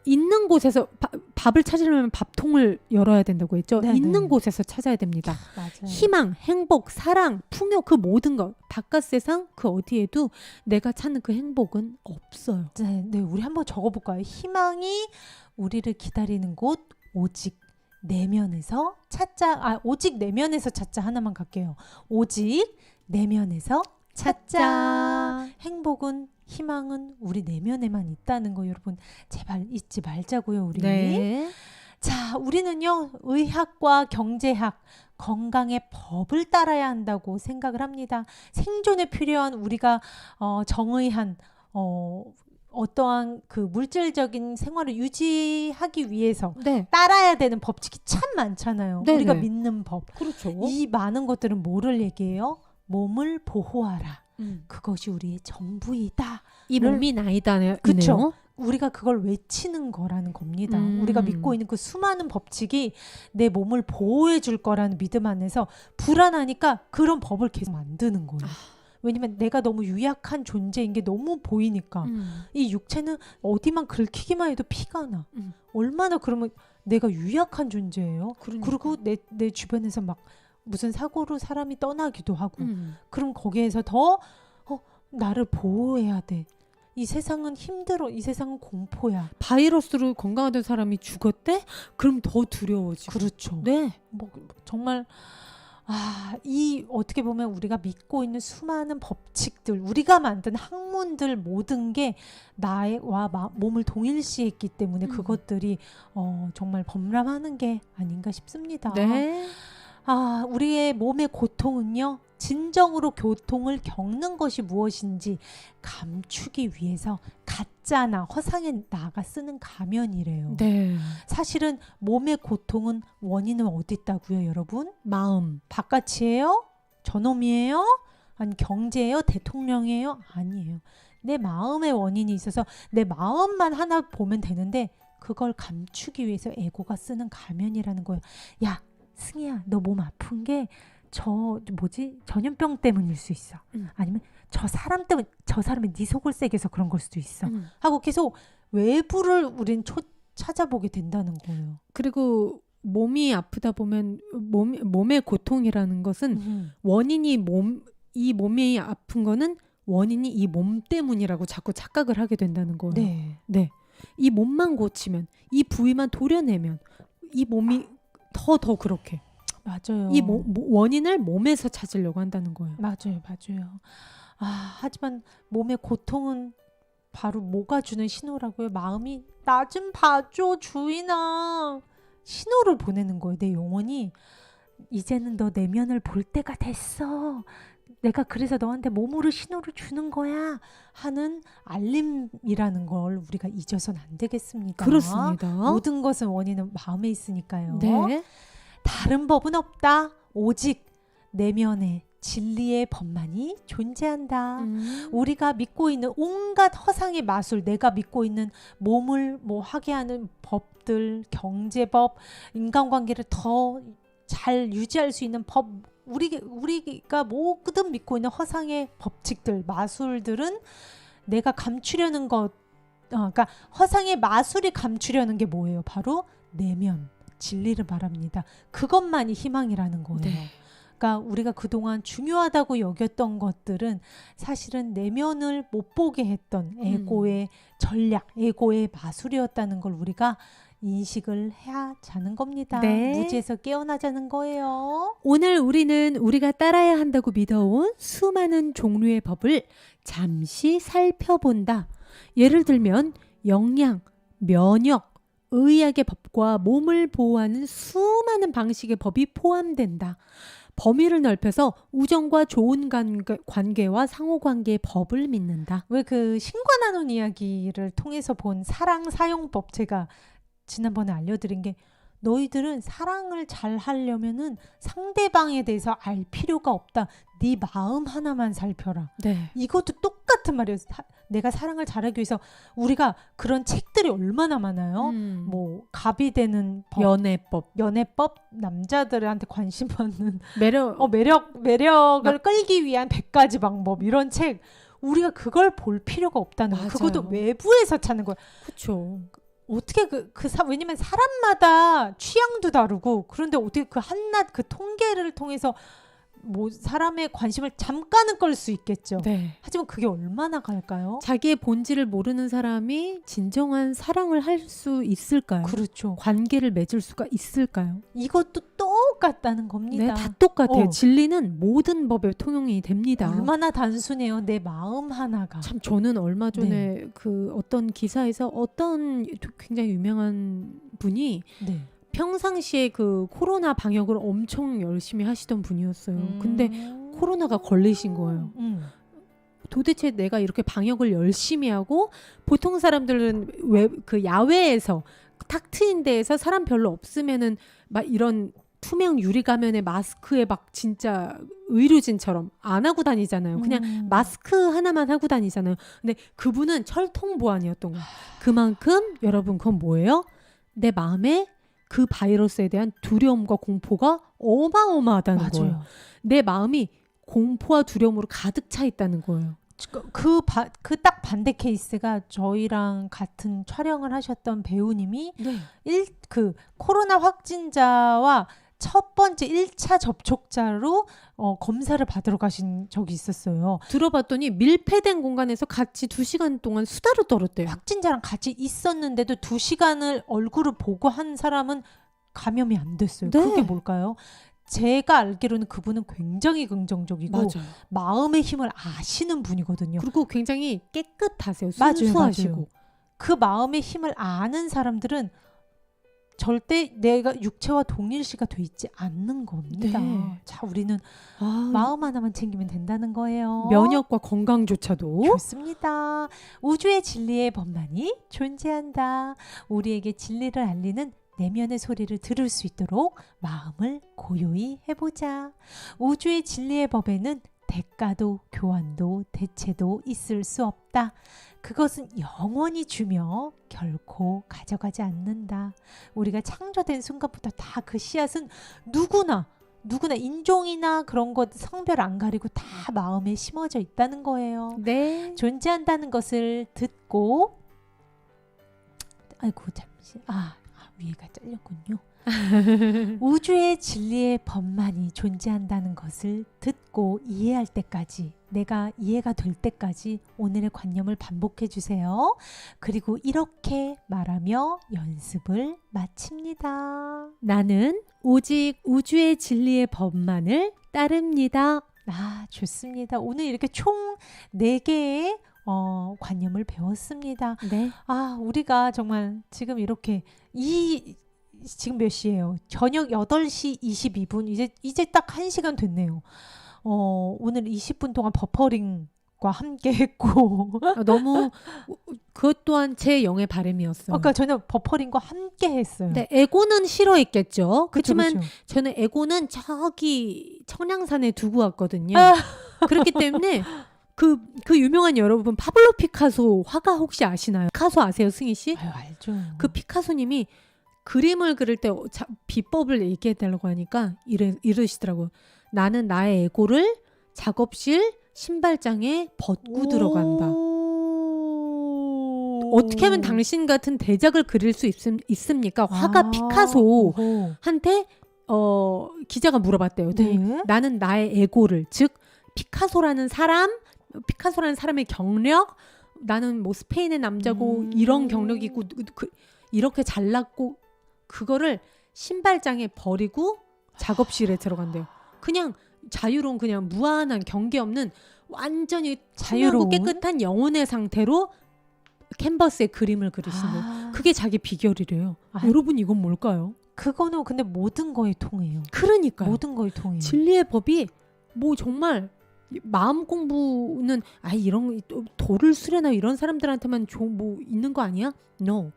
있는 곳에서 밥을 찾으려면 밥통을 열어야 된다고 했죠. 네네. 있는 곳에서 찾아야 됩니다. 맞아요. 희망, 행복, 사랑, 풍요 그 모든 것 바깥 세상 그 어디에도 내가 찾는 그 행복은 없어요. 네, 우리 한번 적어볼까요? 희망이 우리를 기다리는 곳 오직 내면에서 찾자. 오직 내면에서 찾자 하나만 갈게요. 오직 내면에서 찾자. 행복은 희망은 우리 내면에만 있다는 거 여러분 제발 잊지 말자고요. 우리. 네. 자, 우리는요 의학과 경제학, 건강의 법을 따라야 한다고 생각을 합니다. 생존에 필요한 우리가 정의한 어떠한 그 물질적인 생활을 유지하기 위해서 따라야 되는 법칙이 참 많잖아요. 네네. 우리가 믿는 법. 그렇죠. 이 많은 것들은 뭐를 얘기해요? 몸을 보호하라. 그것이 우리의 전부이다. 이 몸이 나이다. 그렇죠. 우리가 그걸 외치는 거라는 겁니다. 우리가 믿고 있는 그 수많은 법칙이 내 몸을 보호해 줄 거라는 믿음 안에서 불안하니까 그런 법을 계속 만드는 거예요. 왜냐면 내가 너무 유약한 존재인 게 너무 보이니까. 이 육체는 어디만 긁히기만 해도 피가 나. 얼마나 그러면 내가 유약한 존재예요. 그리고 내 주변에서 막 무슨 사고로 사람이 떠나기도 하고 그럼 거기에서 더 나를 보호해야 돼. 이 세상은 힘들어. 이 세상은 공포야. 바이러스로 건강하던 사람이 죽었대? 그럼 더 두려워지고. 그렇죠. 네. 정말 이 어떻게 보면 우리가 믿고 있는 수많은 법칙들, 우리가 만든 학문들 모든 게 나와 몸을 동일시했기 때문에 그것들이 정말 범람하는 게 아닌가 싶습니다. 네. 우리의 몸의 고통은요, 진정으로 고통을 겪는 것이 무엇인지 감추기 위해서 가짜나 허상의 나가 쓰는 가면이래요. 네. 사실은 몸의 고통은 원인은 어디 있다고요, 여러분? 마음. 바깥이에요? 저놈이에요? 아니 경제예요? 대통령이에요? 아니에요. 내 마음의 원인이 있어서 내 마음만 하나 보면 되는데 그걸 감추기 위해서 에고가 쓰는 가면이라는 거예요. 야, 승희야, 너 몸 아픈 게 전염병 때문일 수 있어. 아니면 저 사람 때문에, 저 사람이 네 속을 새겨서 그런 걸 수도 있어. 하고 계속 외부를 우린 찾아보게 된다는 거예요. 그리고 몸이 아프다 보면 몸의 고통이라는 것은 원인이 이 몸이 아픈 거는 원인이 이 몸 때문이라고 자꾸 착각을 하게 된다는 거예요. 네. 네. 이 몸만 고치면, 이 부위만 도려내면 이 몸이 더 그렇게 맞아요. 이 원인을 몸에서 찾으려고 한다는 거예요. 맞아요. 하지만 몸의 고통은 바로 뭐가 주는 신호라고요? 마음이 나 좀 봐줘 주인아, 신호를 보내는 거예요. 내 영혼이 이제는 너 내면을 볼 때가 됐어, 내가 그래서 너한테 몸으로 신호를 주는 거야 하는 알림이라는 걸 우리가 잊어서는 안 되겠습니까? 그렇습니다. 모든 것은 원인은 마음에 있으니까요. 네. 다른 법은 없다. 오직 내면에 진리의 법만이 존재한다. 우리가 믿고 있는 온갖 허상의 마술, 내가 믿고 있는 몸을 하게 하는 법들, 경제법, 인간관계를 더 잘 유지할 수 있는 법, 우리가 모든 믿고 있는 허상의 법칙들, 마술들은 내가 감추려는 것, 그러니까 허상의 마술이 감추려는 게 뭐예요? 바로 내면, 진리를 말합니다. 그것만이 희망이라는 거예요. 네. 그러니까 우리가 그동안 중요하다고 여겼던 것들은 사실은 내면을 못 보게 했던 에고의 전략, 에고의 마술이었다는 걸 우리가 인식을 해야 자는 겁니다. 네. 무지에서 깨어나자는 거예요. 오늘 우리는 우리가 따라야 한다고 믿어온 수많은 종류의 법을 잠시 살펴본다. 예를 들면 영양, 면역, 의학의 법과 몸을 보호하는 수많은 방식의 법이 포함된다. 범위를 넓혀서 우정과 좋은 관계와 상호관계의 법을 믿는다. 왜 그 신과나눈 이야기를 통해서 본 사랑 사용법, 제가 지난번에 알려드린 게, 너희들은 사랑을 잘 하려면은 상대방에 대해서 알 필요가 없다. 네 마음 하나만 살펴라. 네. 이것도 똑같은 말이에요. 내가 사랑을 잘하기 위해서 우리가 그런 책들이 얼마나 많아요. 갑이 되는 법, 연애법, 남자들한테 관심 받는 매력을 끌기 위한 100가지 방법, 이런 책. 우리가 그걸 볼 필요가 없다는 거예요. 그것도 외부에서 찾는 거예요. 그렇죠. 어떻게 왜냐면 사람마다 취향도 다르고, 그런데 어떻게 그 한낱 그 통계를 통해서 사람의 관심을 잠깐은 끌 수 있겠죠. 네. 하지만 그게 얼마나 갈까요? 자기의 본질을 모르는 사람이 진정한 사랑을 할 수 있을까요? 그렇죠. 관계를 맺을 수가 있을까요? 이것도 똑같다는 겁니다. 네, 다 똑같아요. 진리는 모든 법에 통용이 됩니다. 얼마나 단순해요. 내 마음 하나가. 참, 저는 얼마 전에 그 어떤 기사에서 어떤 굉장히 유명한 분이 평상시에 그 코로나 방역을 엄청 열심히 하시던 분이었어요. 근데 코로나가 걸리신 거예요. 도대체 내가 이렇게 방역을 열심히 하고, 보통 사람들은 그 야외에서 탁 트인 데에서 사람 별로 없으면은 막 이런 투명 유리 가면에 마스크에 막 진짜 의료진처럼 안 하고 다니잖아요. 그냥 마스크 하나만 하고 다니잖아요. 근데 그분은 철통 보안이었던 거예요. 그만큼 여러분, 그건 뭐예요? 내 마음에 그 바이러스에 대한 두려움과 공포가 어마어마하다는 거예요. 내 마음이 공포와 두려움으로 가득 차 있다는 거예요. 그 딱 반대 케이스가 저희랑 같은 촬영을 하셨던 배우님이 그 코로나 확진자와 첫 번째 1차 접촉자로 검사를 받으러 가신 적이 있었어요. 들어봤더니 밀폐된 공간에서 같이 2시간 동안 수다를 떨었대요. 확진자랑 같이 있었는데도 2시간을 얼굴을 보고 한 사람은 감염이 안 됐어요. 네. 그게 뭘까요? 제가 알기로는 그분은 굉장히 긍정적이고 마음의 힘을 아시는 분이거든요. 그리고 굉장히 깨끗하세요. 순수하시고. 맞아요. 그 마음의 힘을 아는 사람들은 절대 내가 육체와 동일시가 돼 있지 않는 겁니다. 자, 우리는 마음 하나만 챙기면 된다는 거예요. 면역과 건강조차도. 좋습니다. 우주의 진리의 법만이 존재한다. 우리에게 진리를 알리는 내면의 소리를 들을 수 있도록 마음을 고요히 해보자. 우주의 진리의 법에는 대가도 교환도 대체도 있을 수 없다. 그것은 영원히 주며 결코 가져가지 않는다. 우리가 창조된 순간부터 다 그 씨앗은 누구나 인종이나 그런 것 성별 안 가리고 다 마음에 심어져 있다는 거예요. 네. 존재한다는 것을 듣고, 아이고 잠시 위에가 잘렸군요. 우주의 진리의 법만이 존재한다는 것을 듣고 이해할 때까지, 내가 이해가 될 때까지 오늘의 관념을 반복해 주세요. 그리고 이렇게 말하며 연습을 마칩니다. 나는 오직 우주의 진리의 법만을 따릅니다. 아, 좋습니다. 오늘 이렇게 총 4개의 관념을 배웠습니다. 네. 아, 우리가 정말 지금 이렇게 지금 몇 시예요? 저녁 8시 22분. 이제 딱 1시간 됐네요. 오늘 20분 동안 버퍼링과 함께 했고. 너무 그것 또한 제 영의 바람이었어요. 그러니까 저는 버퍼링과 함께 했어요. 네, 에고는 싫어했겠죠. 그쵸, 그렇지만 그쵸. 저는 에고는 저기 청량산에 두고 왔거든요. 아. 그렇기 때문에 그 유명한 여러분 파블로 피카소 화가 혹시 아시나요? 피카소 아세요, 승희 씨? 아유, 알죠. 그 피카소님이 그림을 그릴 때 비법을 얘기해달라고 하니까 이러시더라고요. 나는 나의 에고를 작업실 신발장에 벗고 들어간다. 어떻게 하면 당신 같은 대작을 그릴 수 있습니까? 화가 피카소한테 기자가 물어봤대요. 네. 나는 나의 에고를, 즉 피카소라는 사람의 경력, 나는 뭐 스페인의 남자고 이런 경력이 있고 이렇게 잘났고, 그거를 신발장에 버리고 작업실에 들어간대요. 그냥 자유로운, 그냥 무한한 경계 없는 완전히 자유롭고 깨끗한 영혼의 상태로 캔버스에 그림을 그리신대요. 그게 자기 비결이래요. 여러분, 이건 뭘까요? 그거는 근데 모든 거에 통해요. 그러니까요. 모든 거에 통해요. 진리의 법이 뭐 정말 마음 공부는 이런 도를 수련하고 이런 사람들한테만 뭐 있는 거 아니야? No.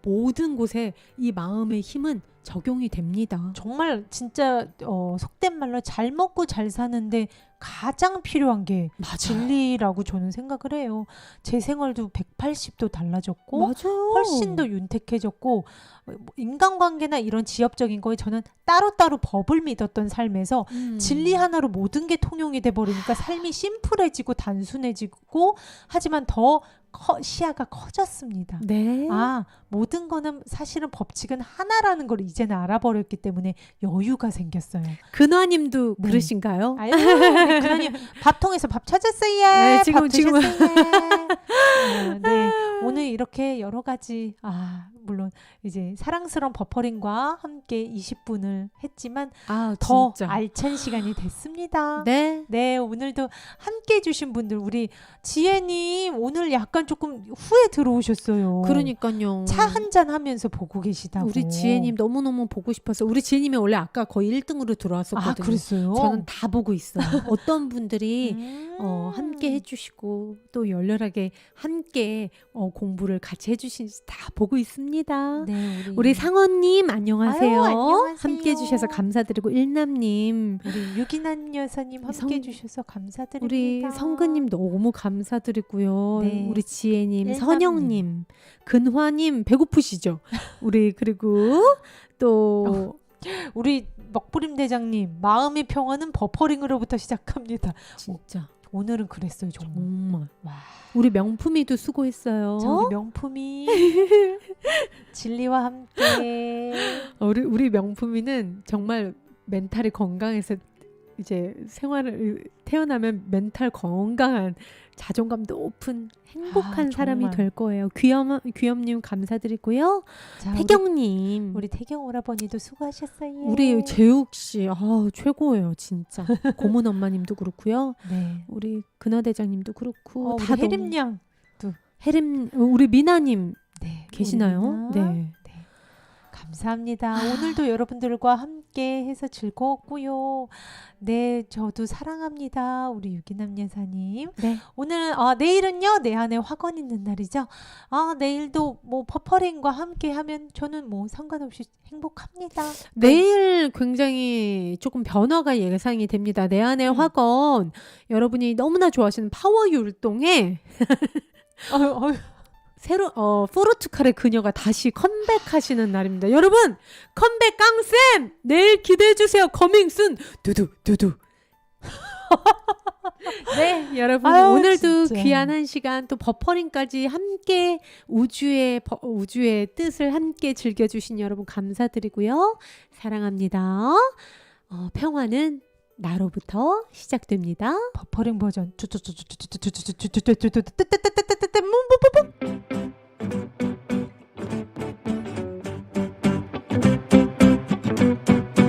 모든 곳에 이 마음의 힘은 적용이 됩니다. 정말 진짜 속된 말로 잘 먹고 잘 사는데 가장 필요한 게 맞아요. 진리라고 저는 생각을 해요. 제 생활도 180도 달라졌고 맞아요. 훨씬 더 윤택해졌고, 인간관계나 이런 지엽적인 거에 저는 따로따로 법을 믿었던 삶에서 진리 하나로 모든 게 통용이 돼버리니까 삶이 심플해지고 단순해지고, 하지만 더 시야가 커졌습니다. 네. 모든 거는 사실은 법칙은 하나라는 걸 이제는 알아버렸기 때문에 여유가 생겼어요. 근화님도 네. 그러신가요? 아유, 그러니 밥통에서 밥 찾았어요. 네, 지금 밥 드셨어요. 네, 오늘 이렇게 여러 가지 물론 이제 사랑스러운 버퍼링과 함께 20분을 했지만 더 진짜. 알찬 시간이 됐습니다. 네. 네, 오늘도 함께 해주신 분들, 우리 지혜님 오늘 약간 조금 후에 들어오셨어요. 그러니까요. 차 한잔 하면서 보고 계시다고. 우리 지혜님 너무너무 보고 싶어서. 우리 지혜님이 원래 아까 거의 1등으로 들어왔었거든요. 그랬어요? 저는 다 보고 있어요. 어떤 분들이 함께 해주시고 또 열렬하게 함께 공부를 같이 해주신지 다 보고 있습니다. 네, 우리 상원님 안녕하세요. 아유, 안녕하세요. 함께 해주셔서 감사드리고, 일남님, 우리 유기남 여사님 함께 해주셔서 감사드립니다. 우리 성근님 너무 감사드리고요. 네. 우리 지혜님, 일남님. 선영님, 근화님 배고프시죠? 우리 그리고 또 우리 먹부림 대장님, 마음의 평화는 버퍼링으로부터 시작합니다. 진짜 오늘은 그랬어요, 정말. 와. 우리 명품이도 수고했어요. 자, 우리 명품이 진리와 함께. 우리 명품이는 정말 멘탈이 건강해서 이제 태어나면 멘탈 건강한, 자존감 높은 행복한 사람이 될 거예요. 귀염님 감사드리고요. 자, 태경님, 우리 태경 오라버니도 수고하셨어요. 우리 재욱 씨 최고예요, 진짜. 고문 엄마님도 그렇고요. 네. 우리 근화대장님도 그렇고, 우리 다 혜림양. 우리 미나님 네, 계시나요? 우리 미나. 네. 감사합니다. 오늘도 여러분들과 함께 해서 즐거웠고요. 네, 저도 사랑합니다. 우리 유기남 여사님. 네. 오늘 내일은요, 내 안에 확언 있는 날이죠. 내일도 뭐 퍼퍼링과 함께 하면 저는 뭐 상관없이 행복합니다. 내일 굉장히 조금 변화가 예상이 됩니다. 내 안의 확언, 여러분이 너무나 좋아하시는 파워 율동에 새로 포르투갈의 그녀가 다시 컴백하시는 날입니다. 여러분, 컴백 깡쌤 내일 기대해 주세요. 커밍순 두두. 네, 여러분 아유, 오늘도 진짜. 귀한 한 시간 또 버퍼링까지 함께 우주의 뜻을 함께 즐겨주신 여러분 감사드리고요. 사랑합니다. 평화는 나로부터 시작됩니다. 버퍼링 버전.